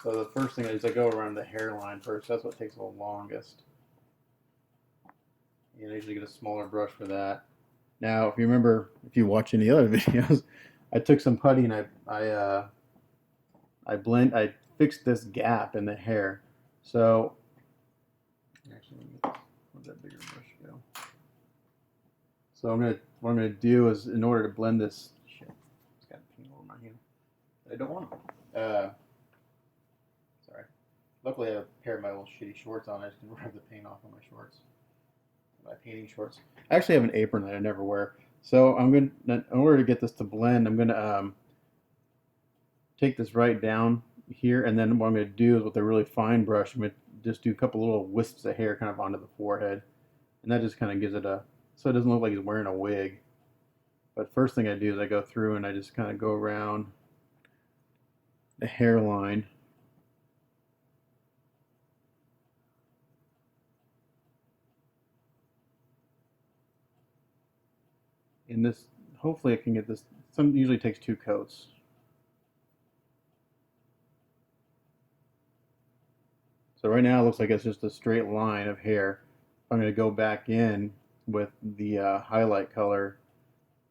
so the first thing is I go around the hairline first. That's what takes the longest. And I usually get a smaller brush for that. Now, if you remember, if you watch any other videos, I took some putty and I fixed this gap in the hair. So actually, where'd that bigger brush go? So what I'm gonna do is, in order to blend this, shit, it's got paint over my hand. I don't want to. Sorry. Luckily, I have a pair of my little shitty shorts on. I just can rub the paint off on my shorts. My painting shorts. I actually have an apron that I never wear. So I'm going to, in order to get this to blend, I'm going to take this right down here, and then what I'm going to do is with a really fine brush, I'm going to just do a couple little wisps of hair kind of onto the forehead, and that just kind of gives it a, so it doesn't look like he's wearing a wig. But first thing I do is I go through and I just kind of go around the hairline. In this, hopefully I can get this, some usually takes 2 coats. So right now it looks like it's just a straight line of hair. I'm going to go back in with the highlight color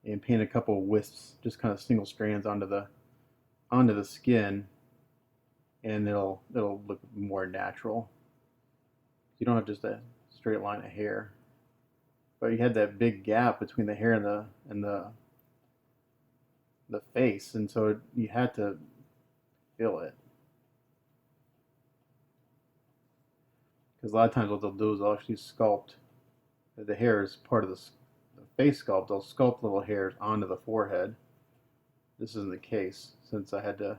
and paint a couple of wisps, just kind of single strands onto the skin, and it'll look more natural. You don't have just a straight line of hair, but you had that big gap between the hair and the face, and so you had to fill it. Because a lot of times what they'll do is they'll actually sculpt the hair as part of the face sculpt. They'll sculpt little hairs onto the forehead. This isn't the case since I had to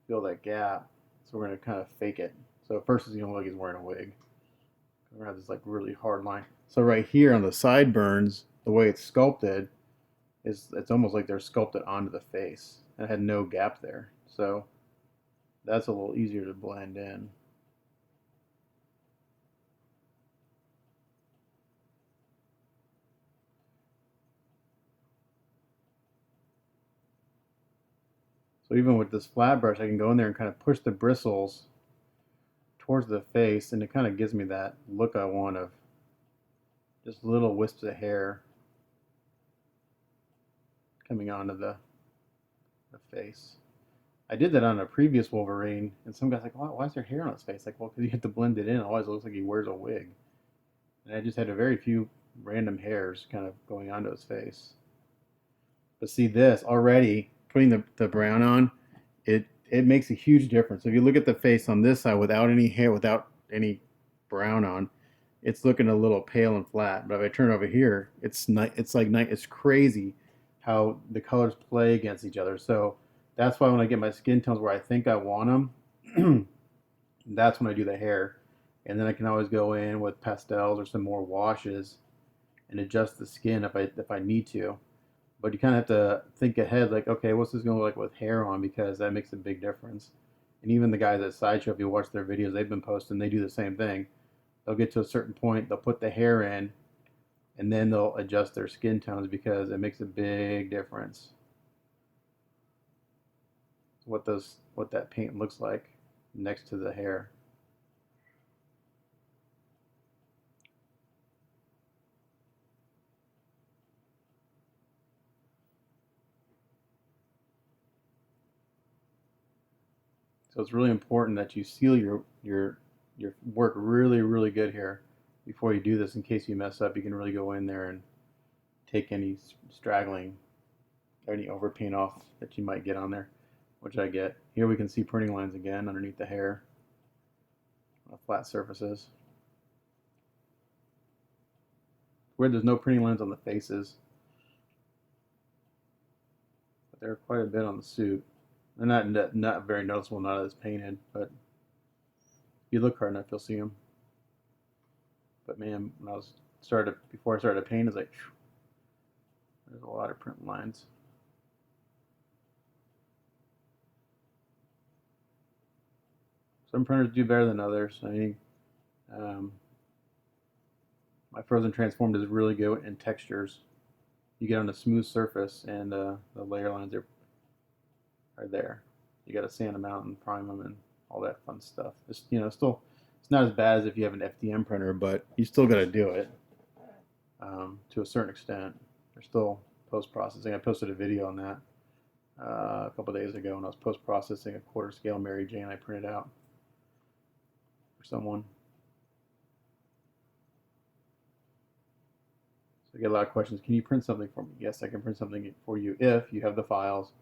fill that gap. So we're going to kind of fake it. So at first it's going to look like he's wearing a wig. We're going to have this like really hard line. So right here on the sideburns, the way it's sculpted is it's almost like they're sculpted onto the face. And it had no gap there. So that's a little easier to blend in. So even with this flat brush, I can go in there and kind of push the bristles towards the face, and it kind of gives me that look I want of just little wisps of hair coming onto the face. I did that on a previous Wolverine, and some guy's like, why is there hair on his face? Like, well, because you have to blend it in, otherwise it looks like he wears a wig. And I just had a very few random hairs kind of going onto his face. But see this, already putting the brown on, it makes a huge difference. If you look at the face on this side without any hair, without any brown on, it's looking a little pale and flat. But if I turn it over here, it's crazy how the colors play against each other. So that's why when I get my skin tones where I think I want them, that's when I do the hair. And then I can always go in with pastels or some more washes and adjust the skin if I need to. But you kind of have to think ahead, like, okay, what's this going to look like with hair on? Because that makes a big difference. And even the guys at Sideshow, if you watch their videos they've been posting, they do the same thing. They'll get to a certain point, they'll put the hair in, and then they'll adjust their skin tones because it makes a big difference. What that paint looks like next to the hair. So it's really important that you seal your work really good here before you do this. In case you mess up, you can really go in there and take any straggling or any overpaint off that you might get on there, which I get. Here we can see printing lines again underneath the hair on flat surfaces. Where there's no printing lines on the faces, but there are quite a bit on the suit. They're not very noticeable now that it's painted, but if you look hard enough, you'll see them. But man, when I was before I started to paint, is like, phew, there's a lot of print lines. Some printers do better than others. I mean, my frozen transformed is really good in textures. You get on a smooth surface, and the layer lines are there. You got to sand them out and prime them and all that fun stuff. It's, you know, still, it's not as bad as if you have an FDM printer, but you still got to do it to a certain extent. There's still post-processing. I posted a video on that a couple days ago when I was post-processing a quarter scale Mary Jane I printed out for someone. So I get a lot of questions. Can you print something for me? Yes, I can print something for you if you have the files,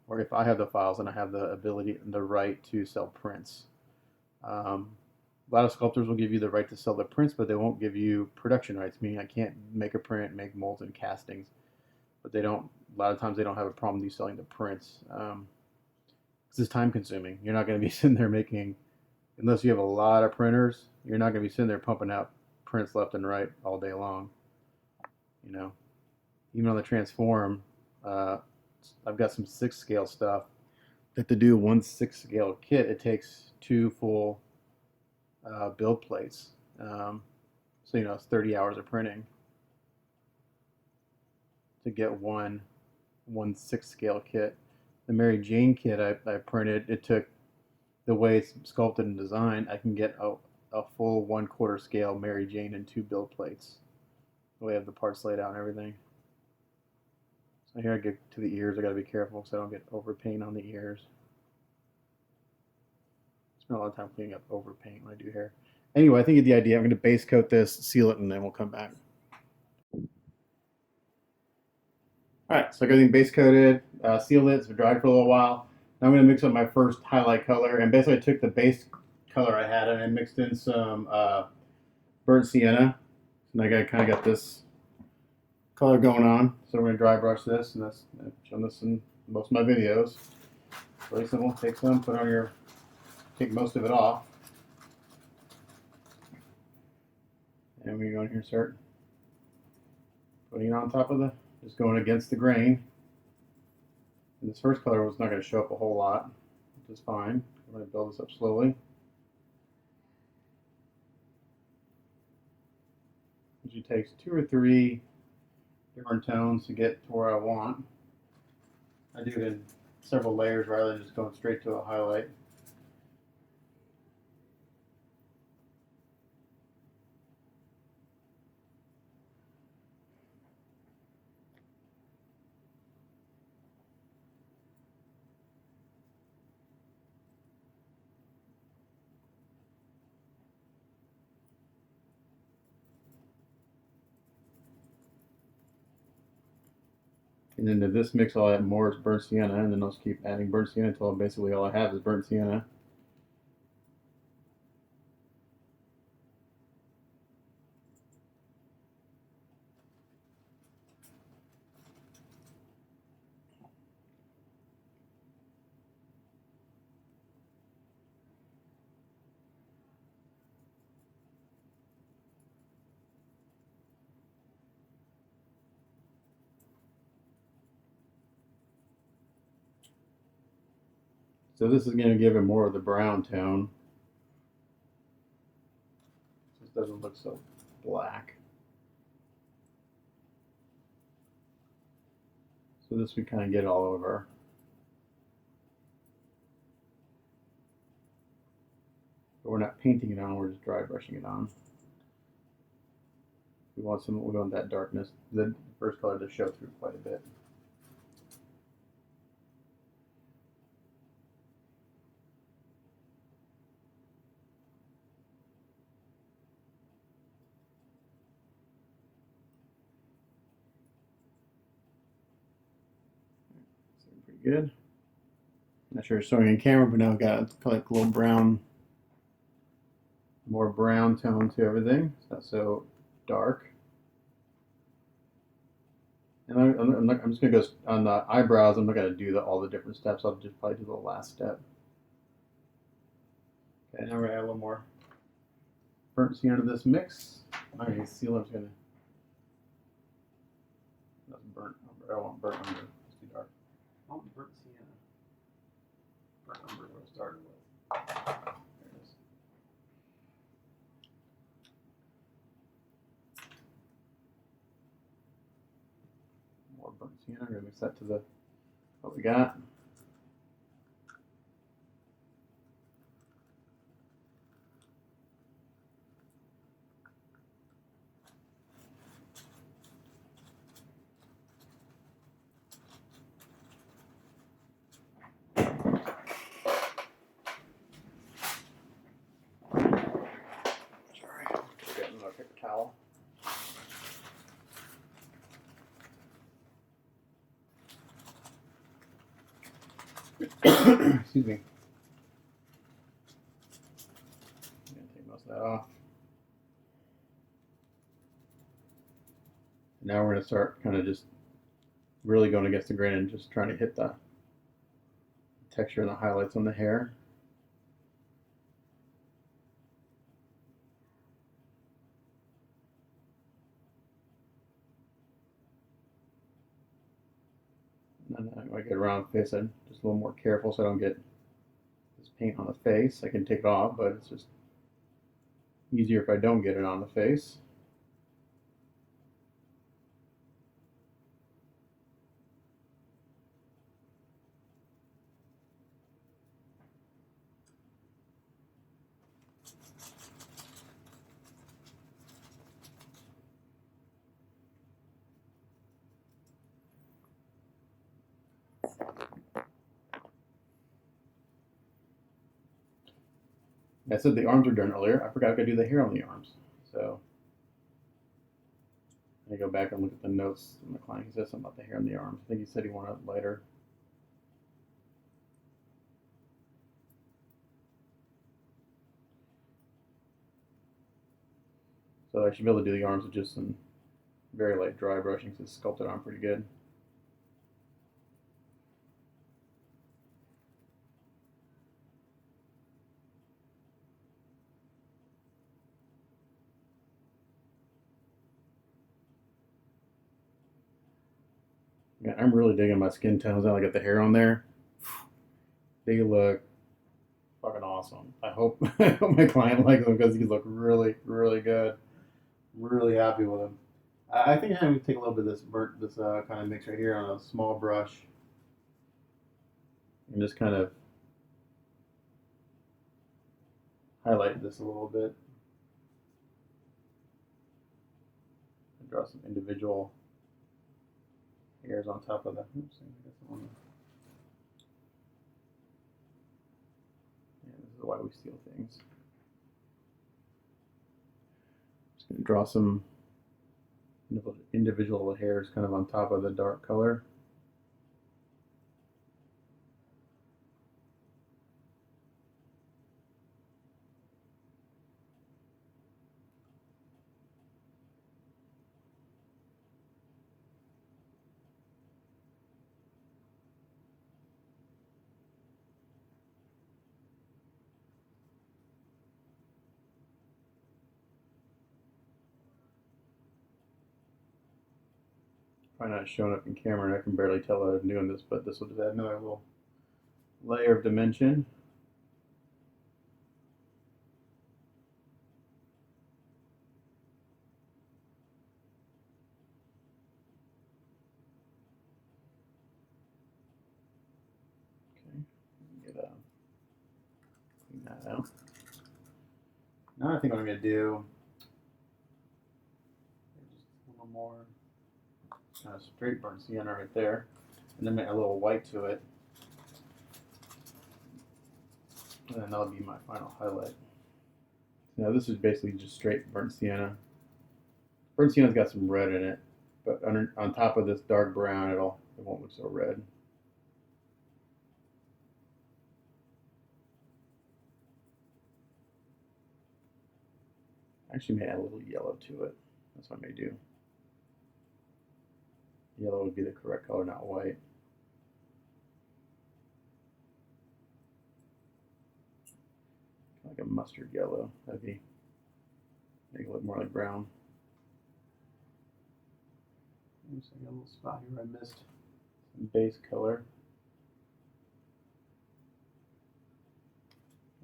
or if I have the files and I have the ability and the right to sell prints. A lot of sculptors will give you the right to sell the prints, but they won't give you production rights, meaning I can't make a print, make molds and castings. But they don't, a lot of times they don't have a problem with you selling the prints. Because it's time consuming. You're not going to be sitting there making, unless you have a lot of printers, you're not going to be sitting there pumping out prints left and right all day long. You know, even on the Transform, I've got some 6 scale stuff that to do one 6 scale kit, it takes 2 full build plates. So, you know, it's 30 hours of printing to get one 6 scale kit. The Mary Jane kit I printed, it took, the way it's sculpted and designed, I can get a full 1/4 scale Mary Jane and 2 build plates. The way I have the parts laid out and everything. So here I get to the ears. I got to be careful so I don't get over paint on the ears. Spend a lot of time cleaning up over paint when I do hair. Anyway, I think you get the idea. I'm going to base coat this, seal it, and then we'll come back. Alright, so I got everything base coated, sealed it, it's been dried for a little while. Now I'm going to mix up my first highlight color, and basically I took the base color I had and I mixed in some burnt sienna. So now I kind of got this color going on. So we're going to dry brush this, and I've shown this in most of my videos. Really simple, take some, put on your, take most of it off. And we go in here and start putting it on top of the, just going against the grain. And this first color was not going to show up a whole lot, which is fine. I'm going to build this up slowly. Usually takes 2 or 3 different tones to get to where I want. I do it in several layers rather than just going straight to a highlight. And then to this mix, I'll add more burnt sienna, and then I'll just keep adding burnt sienna until basically all I have is burnt sienna. So this is going to give it more of the brown tone. This doesn't look so black. So this we kind of get all over. But we're not painting it on, we're just dry brushing it on. We want that darkness, the first color to show through quite a bit. Pretty good. Not sure it's showing in camera, but now I've got like a little brown, more brown tone to everything. It's not so dark. And I'm just going to go on the eyebrows. I'm not going to do all the different steps. I'll just probably do the last step. Okay, now we're going to add a little more burnt sienna to this mix. I'm going to seal it. I'm just going to burnt umber. I don't want burnt umber. It's too dark. I want burnt sienna. Burnt umber is what I started with. There it is. More burnt sienna. I'm going to mix that to the what we got. I'll take a towel. Excuse me. I'm going to take most of that off. Now we're going to start kind of just really going against the grain and just trying to hit the texture and the highlights on the hair. And then when I get around the face, I'm just a little more careful so I don't get this paint on the face. I can take it off, but it's just easier if I don't get it on the face. I said the arms were done earlier. I forgot I could do the hair on the arms. So I go back and look at the notes from the client. He said something about the hair on the arms. I think he said he wanted it lighter. So I should be able to do the arms with just some very light dry brushing because it's sculpted on pretty good. Yeah, I'm really digging my skin tones. Now I got the hair on there. They look fucking awesome. I hope my client likes them because these look really, really good. Really happy with them. I think I'm gonna take a little bit of this kind of mix right here on a small brush and just kind of highlight this a little bit. And draw some individual hairs on top of the. Oops, I guess I wanna, yeah, this is why we steal things. Just gonna draw some individual hairs kind of on top of the dark color. Probably not showing up in camera, and I can barely tell that I'm doing this, but this will just add another little layer of dimension. Okay, clean that out. Now I think what I'm gonna do just a little more kind of straight burnt sienna right there, and then make a little white to it, and then that'll be my final highlight. Now this is basically just straight burnt sienna. Burnt sienna's got some red in it, but on top of this dark brown, it won't look so red. Actually, may add a little yellow to it. That's what I may do. Yellow would be the correct color, not white. Like a mustard yellow. That'd be make it look more like brown. So I got a little spot here where I missed some base color.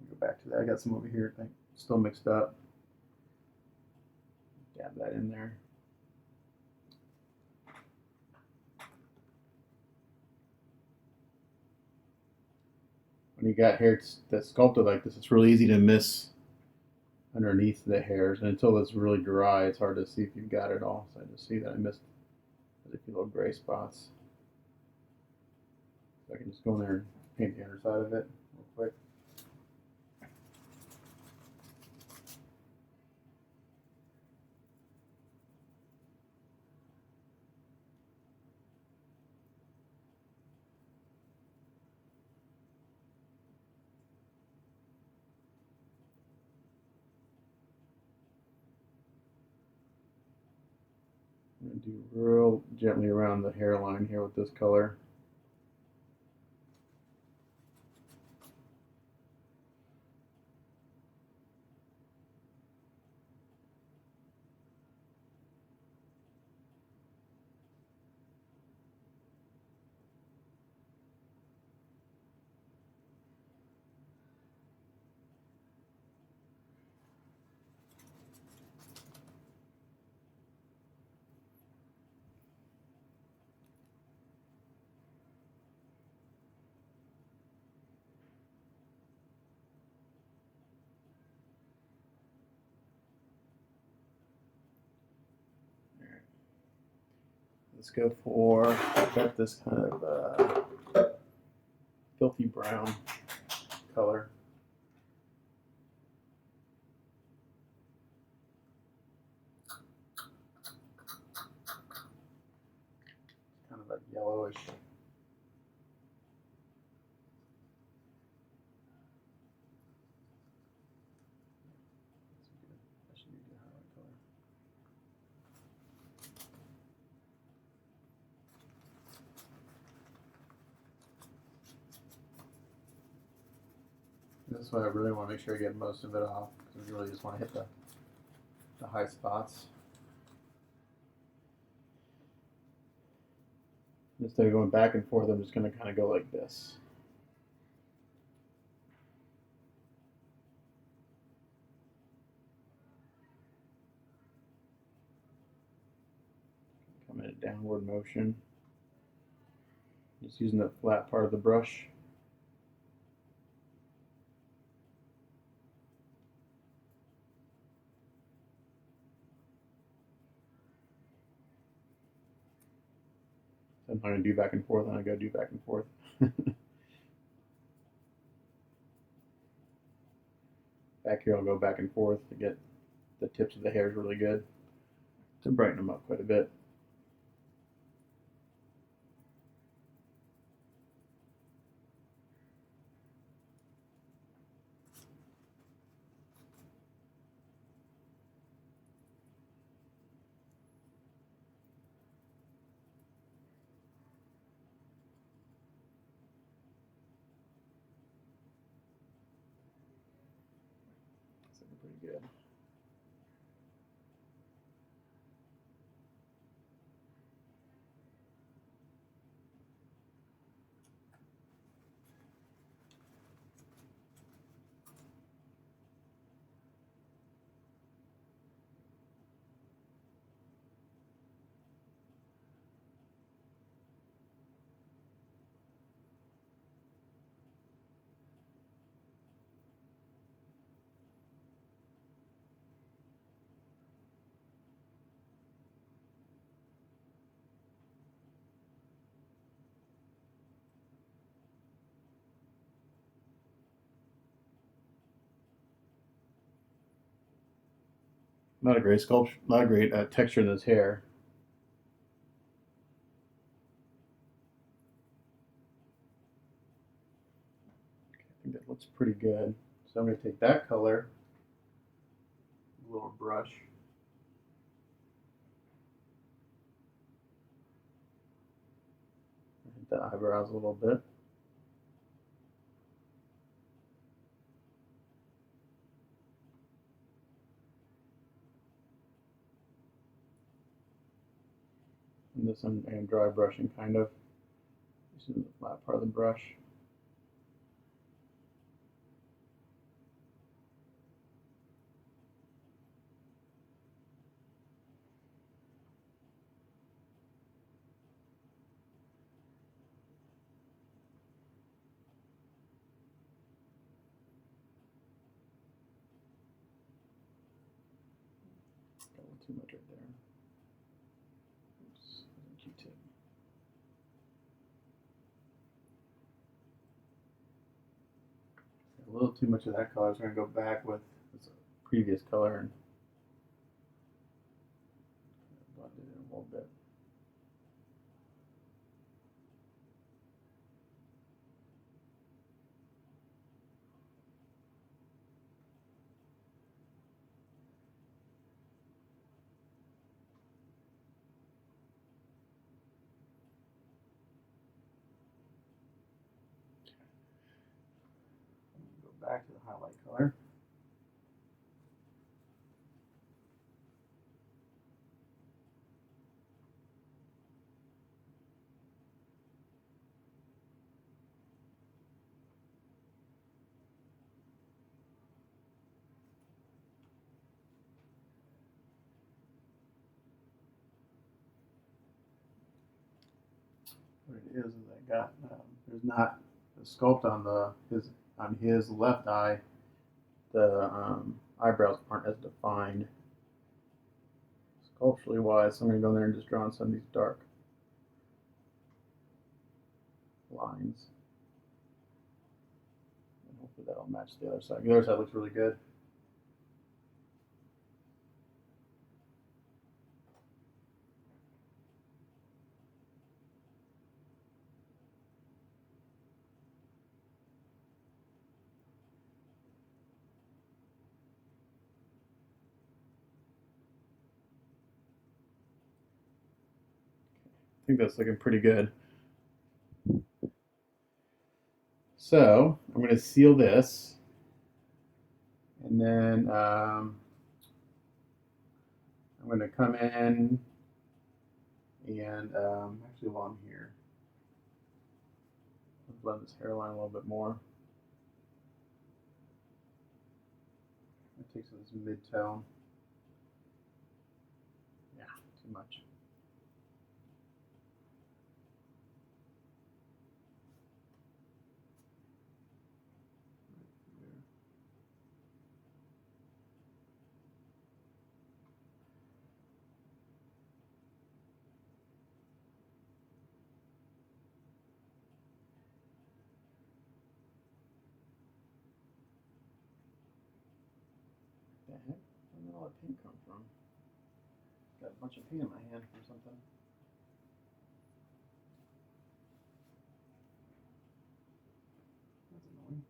I'll go back to that. I got some over here, I think, still mixed up. Dab that in there. When you got hair that's sculpted like this, it's really easy to miss underneath the hairs, and until it's really dry, it's hard to see if you've got it all. So I just see that I missed a few little gray spots. So I can just go in there and paint the underside of it real quick. I'm going to do real gently around the hairline here with this color. Let's go for, I've got this kind of filthy brown color. Kind of a yellowish. That should be a good highlight color. This way I really want to make sure I get most of it off, because we really just want to hit the high spots. Instead of going back and forth, I'm just going to kind of go like this. Come in a downward motion. Just using the flat part of the brush. So I'm not going to do back and forth, and I go do back and forth. Back here I'll go back and forth to get the tips of the hairs really good, to brighten them up quite a bit. It's looking pretty good. Not a great sculpture, not a great texture in this hair. Okay, I think that looks pretty good. So I'm going to take that color, a little brush, hit the eyebrows a little bit. And this I am dry brushing kind of. This is the flat part of the brush. Got a little too much right there. Oops, Q-tip. A little too much of that color, so I'm going to go back with this previous color and blend it in a little bit. Go back to the highlight color. What it is I got there's not the sculpt on his left eye. The eyebrows aren't as defined sculpturally wise, so I'm going to go in there and just draw on some of these dark lines. And hopefully that'll match the other side. The other side looks really good. I think that's looking pretty good. So I'm going to seal this, and then I'm going to come in and actually while I'm here, I'll blend this hairline a little bit more. I take some of this mid-tone. Yeah, too much. The heck? Where did all that paint come from? Got a bunch of paint in my hand or something. That's annoying.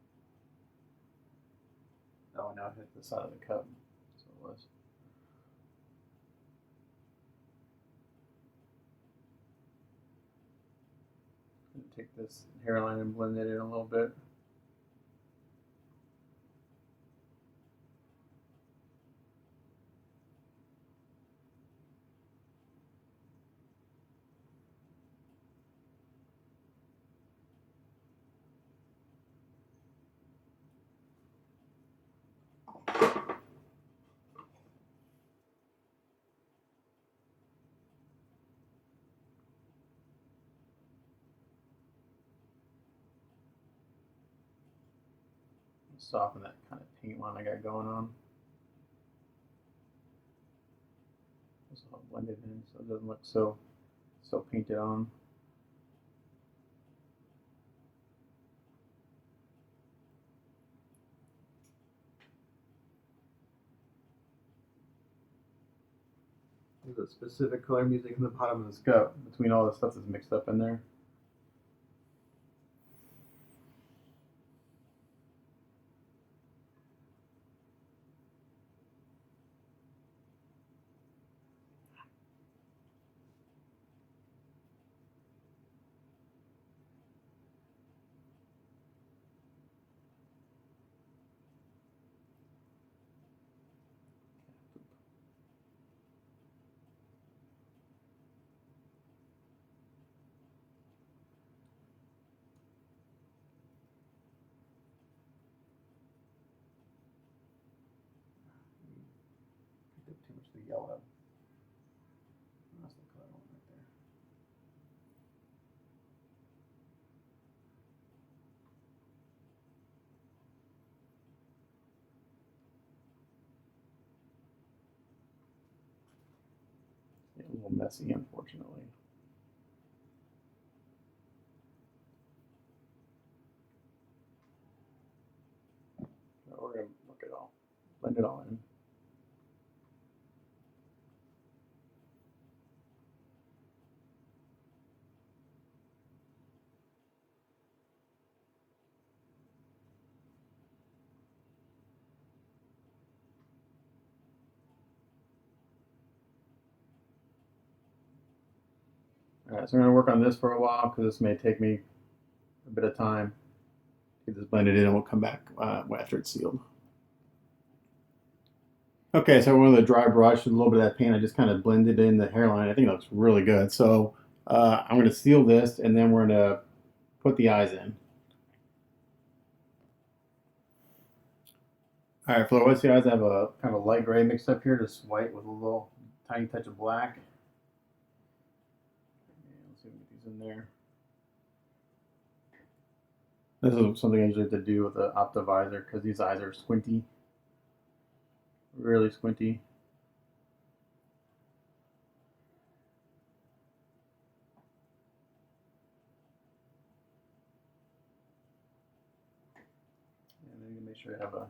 Oh, now it hit the side of the cup. That's what it was. I'm going to take this hairline and blend it in a little bit. Soften that kind of paint line I got going on. This will blend it in so it doesn't look so painted on. There's a specific color I'm using in the bottom of this cup between all the stuff that's mixed up in there. yellow. That's the color one right there. It's a little messy, unfortunately. So we're going to look it all, blend it all in. Alright, so I'm going to work on this for a while because this may take me a bit of time. Get this blended in and we'll come back after it's sealed. Okay, so I went with a dry brush with a little bit of that paint. I just kind of blended in the hairline. I think it looks really good. So I'm going to seal this and then we're going to put the eyes in. Alright, for the whites of the eyes, I have a kind of light gray mixed up here, just white with a little tiny touch of black. Let's see if we get these in there. This is something I usually have to do with the Optivisor because these eyes are squinty. Really squinty. And then you make sure you have a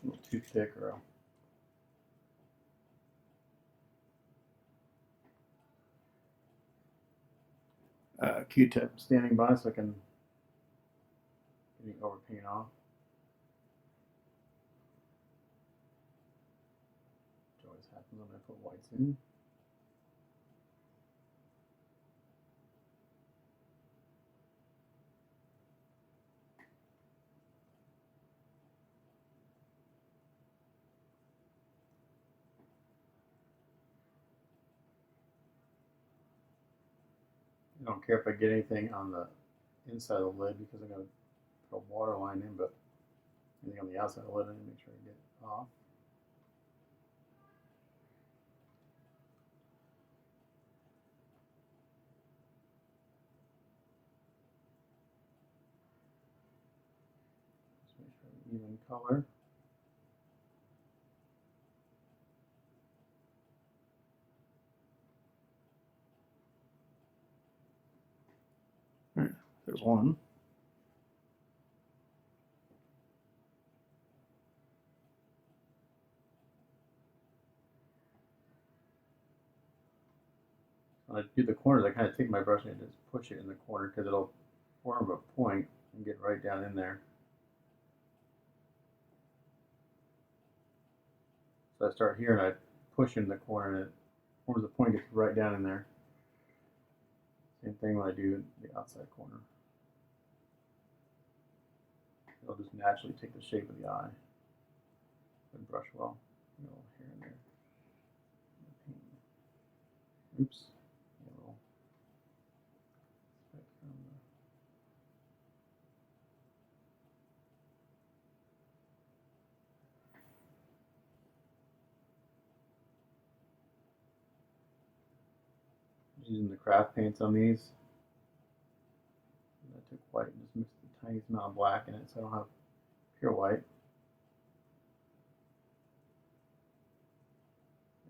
little toothpick or a Q-tip standing by so I can get the over paint off. Which always happens when I put whites in. I don't care if I get anything on the inside of the lid because I'm going to put a water line in, but anything on the outside of the lid I need to make sure I get it off. Just make sure even color. All right, there's one. When I do the corners, I kind of take my brush and just push it in the corner because it'll form a point and get right down in there. So I start here and I push in the corner and it forms a point, gets right down in there. Same thing when I do the outside corner. It'll just naturally take the shape of the eye. And brush well. A little hair in there. Oops. Using the craft paints on these. I took white and just mixed the tiniest amount of black in it so I don't have pure white.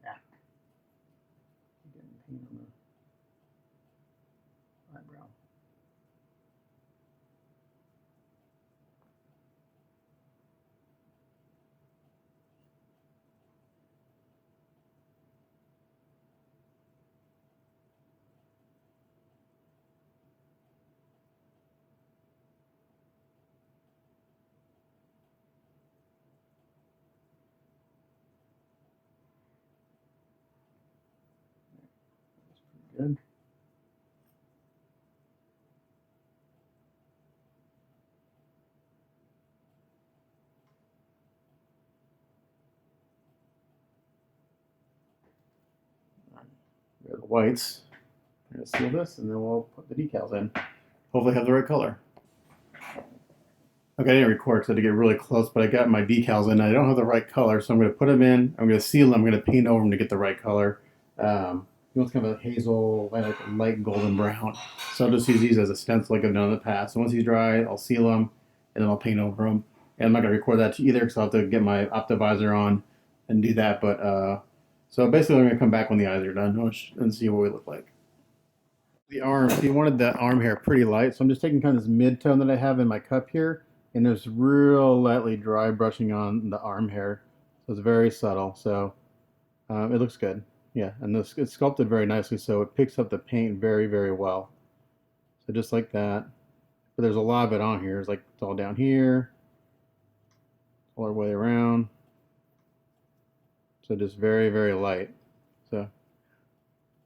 Yeah. Getting paint on the eyebrow. That's pretty good. We have the whites. I'm going to seal this and then we'll put the decals in. Hopefully have the right color. Okay, I didn't record because I had to get really close, but I got my decals in. I don't have the right color, so I'm going to put them in. I'm going to seal them. I'm going to paint over them to get the right color. He wants kind of a hazel, like a light golden brown. So I'll just use these as a stencil like I've done in the past. So once he's dry, I'll seal them, and then I'll paint over them. And I'm not going to record that either because I'll have to get my Optivisor on and do that. But so basically, I'm going to come back when the eyes are done and see what we look like. The arm, so you wanted that arm hair pretty light, so I'm just taking kind of this mid-tone that I have in my cup here, and just real lightly dry brushing on the arm hair. So it's very subtle, so it looks good. Yeah, and this it's sculpted very nicely, so it picks up the paint very, very well. So just like that. But there's a lot of it on here. It's like it's all down here, all the way around. So just very, very light. So,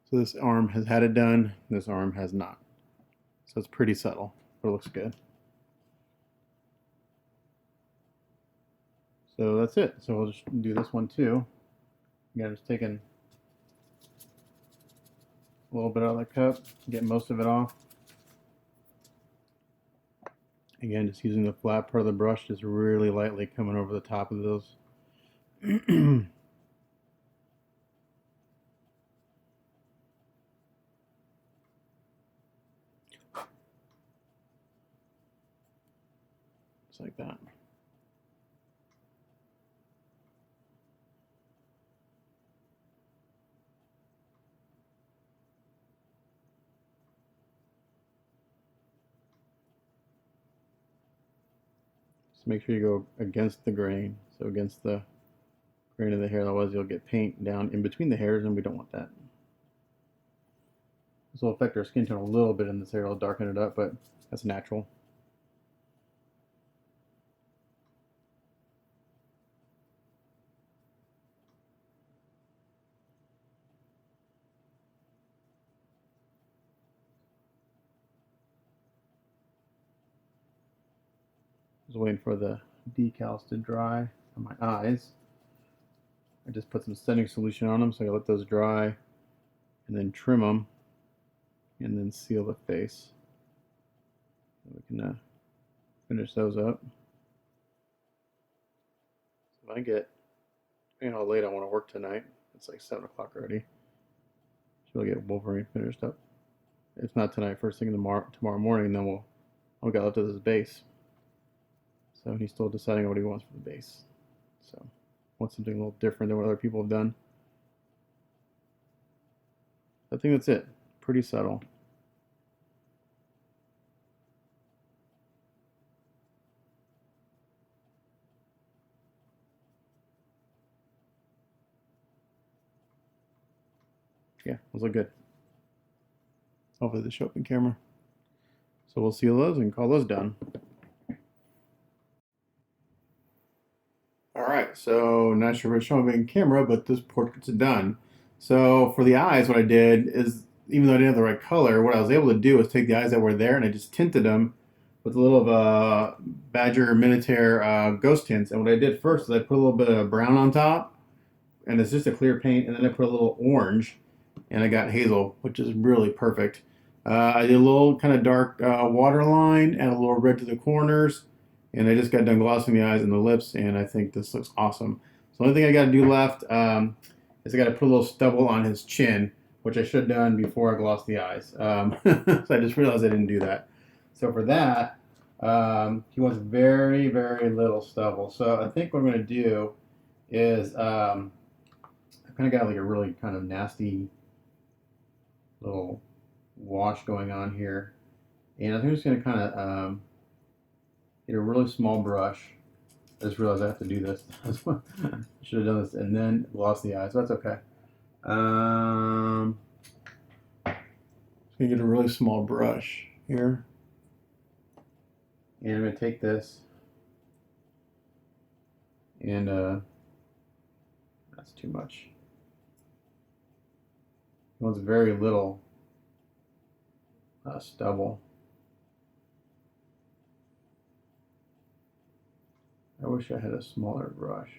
so this arm has had it done, this arm has not. So it's pretty subtle, but it looks good. So that's it. So we'll just do this one too. Again, just taking a little bit out of the cup, get most of it off. Again, just using the flat part of the brush, just really lightly coming over the top of those. Just like that. Just make sure you go against the grain, so against the grain of the hair, otherwise you'll get paint down in between the hairs, and we don't want that. This will affect our skin tone a little bit in this area, it'll darken it up, but that's natural. Just waiting for the decals to dry on my eyes. I just put some setting solution on them, so I let those dry and then trim them and then seal the face. So we can finish those up. So if I get, you know how late I want to work tonight, it's like 7 o'clock already. So I'll get Wolverine finished up. If not tonight, first thing tomorrow morning, then I'll get up to this base. So he's still deciding what he wants for the base. So wants something a little different than what other people have done. I think that's it. Pretty subtle. Yeah, those look good. Hopefully this show up in camera. So we'll seal those and call those done. Alright, so not sure if it's showing in camera, but this portrait's done. So for the eyes, what I did is, even though I didn't have the right color, what I was able to do was take the eyes that were there and I just tinted them with a little of a Badger Minotaur ghost tints. And what I did first is I put a little bit of brown on top, and it's just a clear paint, and then I put a little orange, and I got hazel, which is really perfect. I did a little kind of dark waterline and a little red to the corners, and I just got done glossing the eyes and the lips, and I think this looks awesome. So the only thing I got to do left is I got to put a little stubble on his chin, which I should have done before I glossed the eyes. So I just realized I didn't do that. So for that, he wants very, very little stubble. So I think what I'm going to do is I've kind of got like a really kind of nasty little wash going on here. And I think I'm just going to kind of get a really small brush. I just realized I have to do this. Should have done this and then gloss the eyes. So that's okay. Just going to get a really small brush here. And I'm going to take this and that's too much. It wants very little stubble. I wish I had a smaller brush.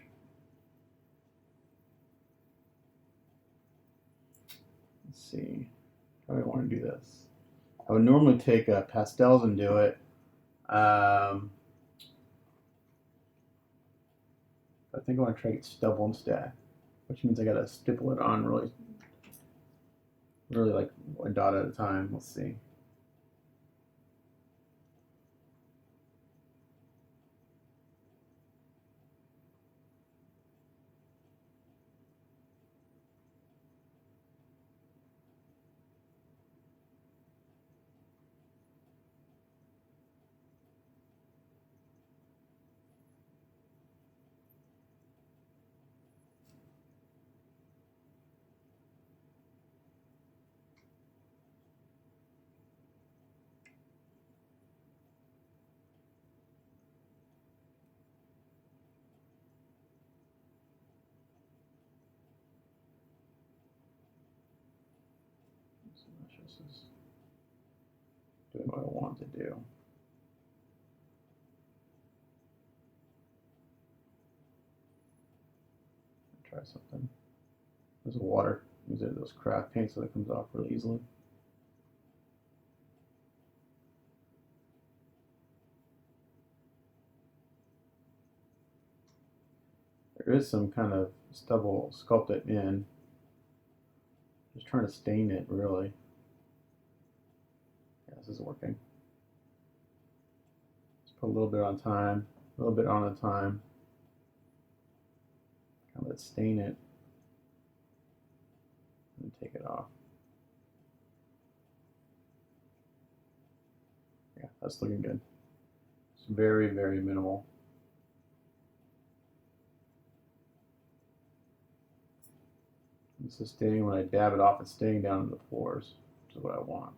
Let's see. How do I want to do this? I would normally take pastels and do it. I think I want to try to get stubble instead, which means I gotta stipple it on really like a dot at a time. Let's see. This is doing what I want to do. Try something. There's a water. Use it those craft paints so that it comes off really easily. There is some kind of stubble sculpted in. Just trying to stain it really. Yeah, this is working. Just put a little bit on time, a little bit on a time. Kind of let stain it and take it off. Yeah, that's looking good. It's very, very minimal. This is staying, when I dab it off, it's staying down in the pores, which is what I want.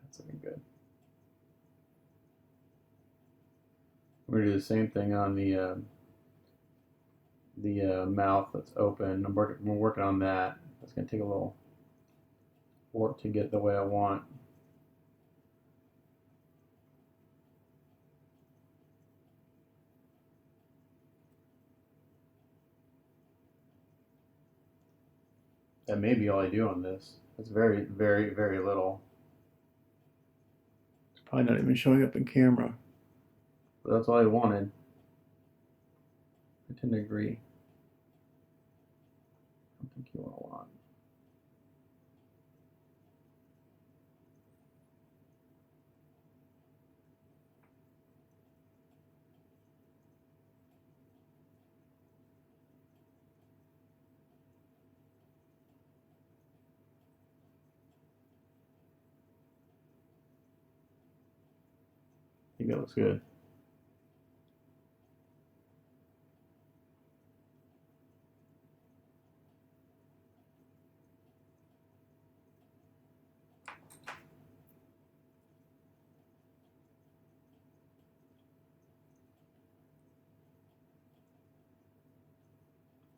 That's looking good. We're gonna do the same thing on the mouth that's open. We're working on that. It's gonna take a little work to get the way I want. That may be all I do on this. It's very, very, very little. It's probably not even showing up in camera. But that's all I wanted. I tend to agree. I don't think you want a lot. I think that looks good.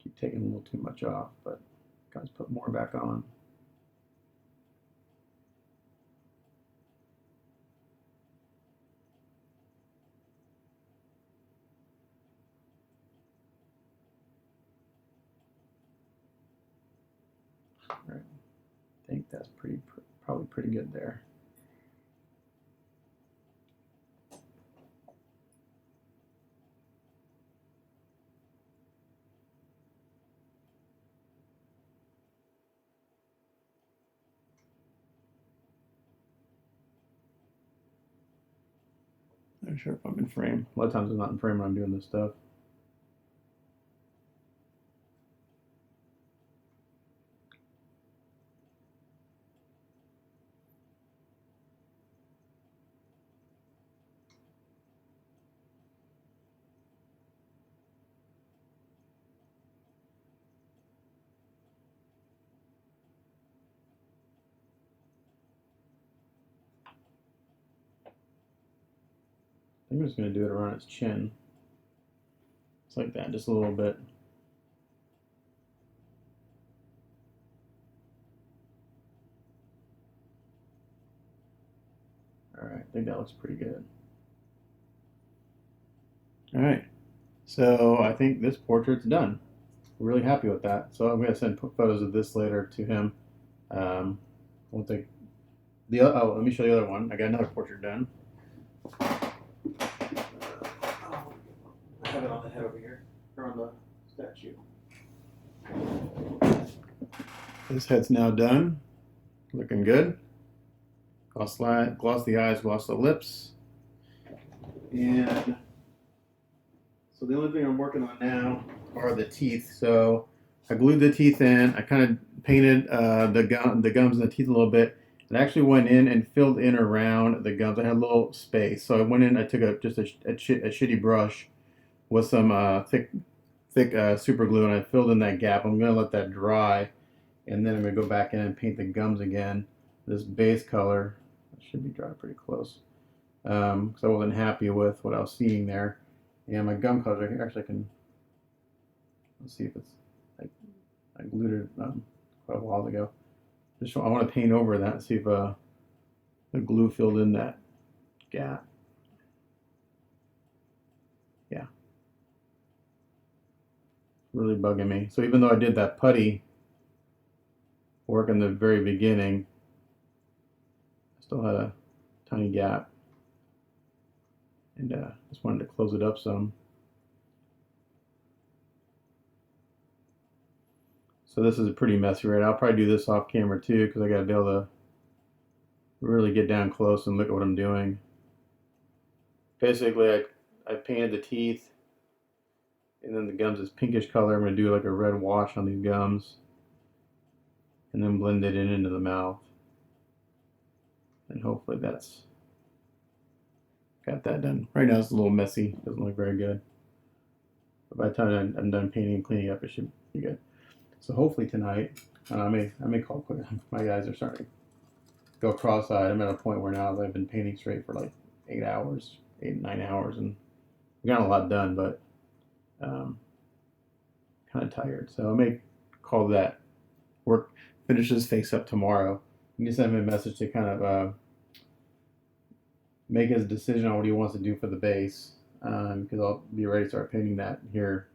Keep taking a little too much off, but guys, put more back on. All right, I think that's probably pretty good there. Not sure if I'm in frame. A lot of times I'm not in frame when I'm doing this stuff. think I'm just going to do it around his chin. It's like that, just a little bit. Alright, I think that looks pretty good. Alright, so I think this portrait's done. I'm really happy with that. So I'm going to send photos of this later to him. I won't think the other, oh, let me show you the other one. I got another portrait done. I have it on the head over here, or on the statue. This head's now done. Looking good. Gloss the eyes, gloss the lips. And so the only thing I'm working on now are the teeth. So I glued the teeth in. I kind of painted the gums and the teeth a little bit. And I actually went in and filled in around the gums. I had a little space. So I went in, I took just a shitty brush with some thick super glue, and I filled in that gap. I'm going to let that dry. And then I'm going to go back in and paint the gums again. This base color should be dry pretty close. Because I wasn't happy with what I was seeing there. And my gum color here, actually I can, let's see if it's, I glued it quite a while ago. I want to paint over that and see if the glue filled in that gap. Yeah. Really bugging me. So even though I did that putty work in the very beginning, I still had a tiny gap. And just wanted to close it up some. So this is pretty messy, right? I'll probably do this off camera too, because I got to be able to really get down close and look at what I'm doing. Basically, I painted the teeth, and then the gums is pinkish color. I'm going to do like a red wash on these gums, and then blend it in into the mouth. And hopefully that's got that done. Right now it's a little messy, doesn't look very good. But by the time I'm done painting and cleaning up, it should be good. So hopefully tonight, I may call quick. My guys are starting to go cross-eyed. I'm at a point where now I've been painting straight for like 8 hours, 9 hours, and we got a lot done, but kind of tired. So I may call that work, finish this face up tomorrow. You can send him a message to kind of make his decision on what he wants to do for the base, because I'll be ready to start painting that here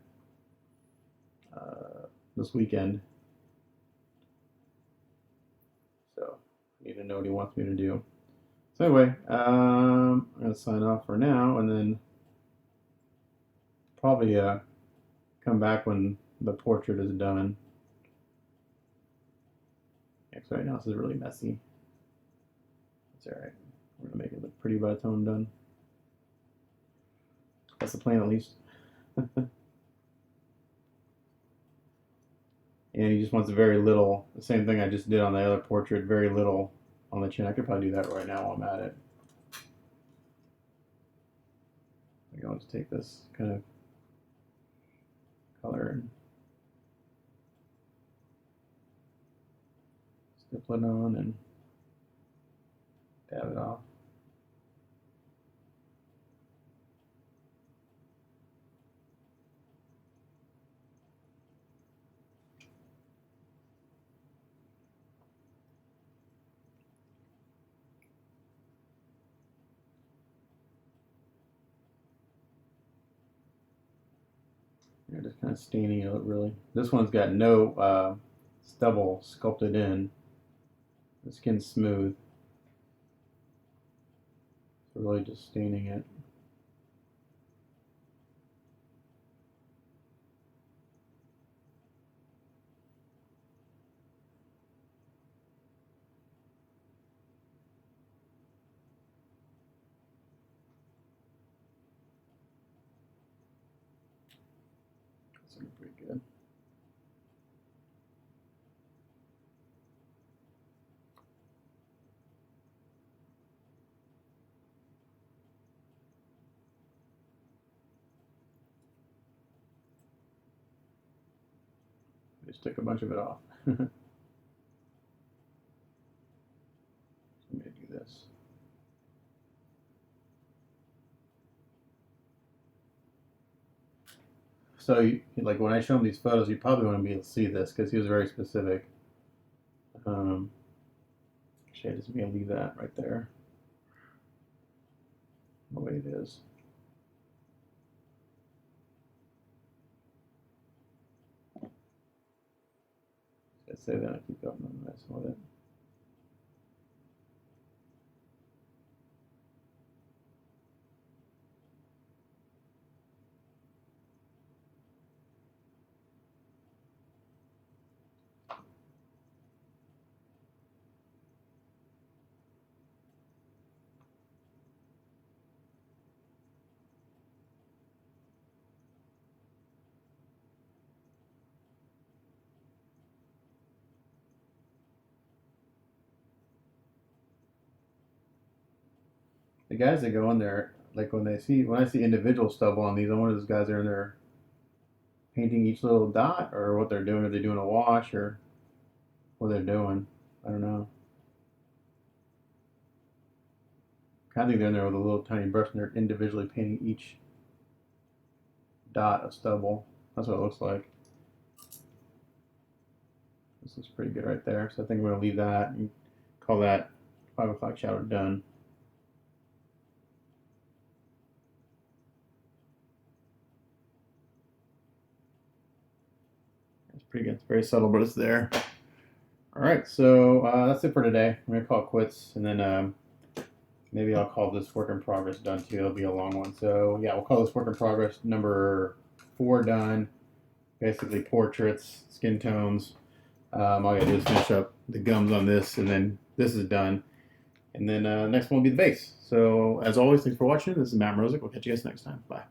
this weekend. So I need to know what he wants me to do. So anyway, I'm going to sign off for now, and then probably come back when the portrait is done. Because right now this is really messy. It's alright. We're going to make it look pretty by the time I'm done. That's the plan, at least. And he just wants very little, the same thing I just did on the other portrait, very little on the chin. I could probably do that right now while I'm at it. I'll just take this kind of color and stipple it on and dab it off. Yeah, just kind of staining it really. This one's got no stubble sculpted in. The skin's smooth. So really just staining it. That's looking pretty good. I just took a bunch of it off. I'm going to do this. So like when I show him these photos, you probably want to be able to see this because he was very specific. Actually, I just gonna leave that right there the way it is. I say that I keep going on this with it. The guys that go in there, like when I see individual stubble on these, I wonder if those guys are in there painting each little dot or what they're doing. Are they doing a wash or what they're doing? I don't know. I think they're in there with a little tiny brush and they're individually painting each dot of stubble. That's what it looks like. This looks pretty good right there. So I think we're gonna leave that and call that 5 o'clock shadow done. It's pretty good. It's very subtle, but it's there. All right, so that's it for today. I'm gonna call it quits, and then maybe I'll call this work in progress done too. It'll be a long one. So yeah, we'll call this work in progress number 4 done. Basically portraits, skin tones. All I gotta do is finish up the gums on this, and then this is done. And then next one will be the base. So as always, thanks for watching. This is Matt Mrozek. We'll catch you guys next time. Bye.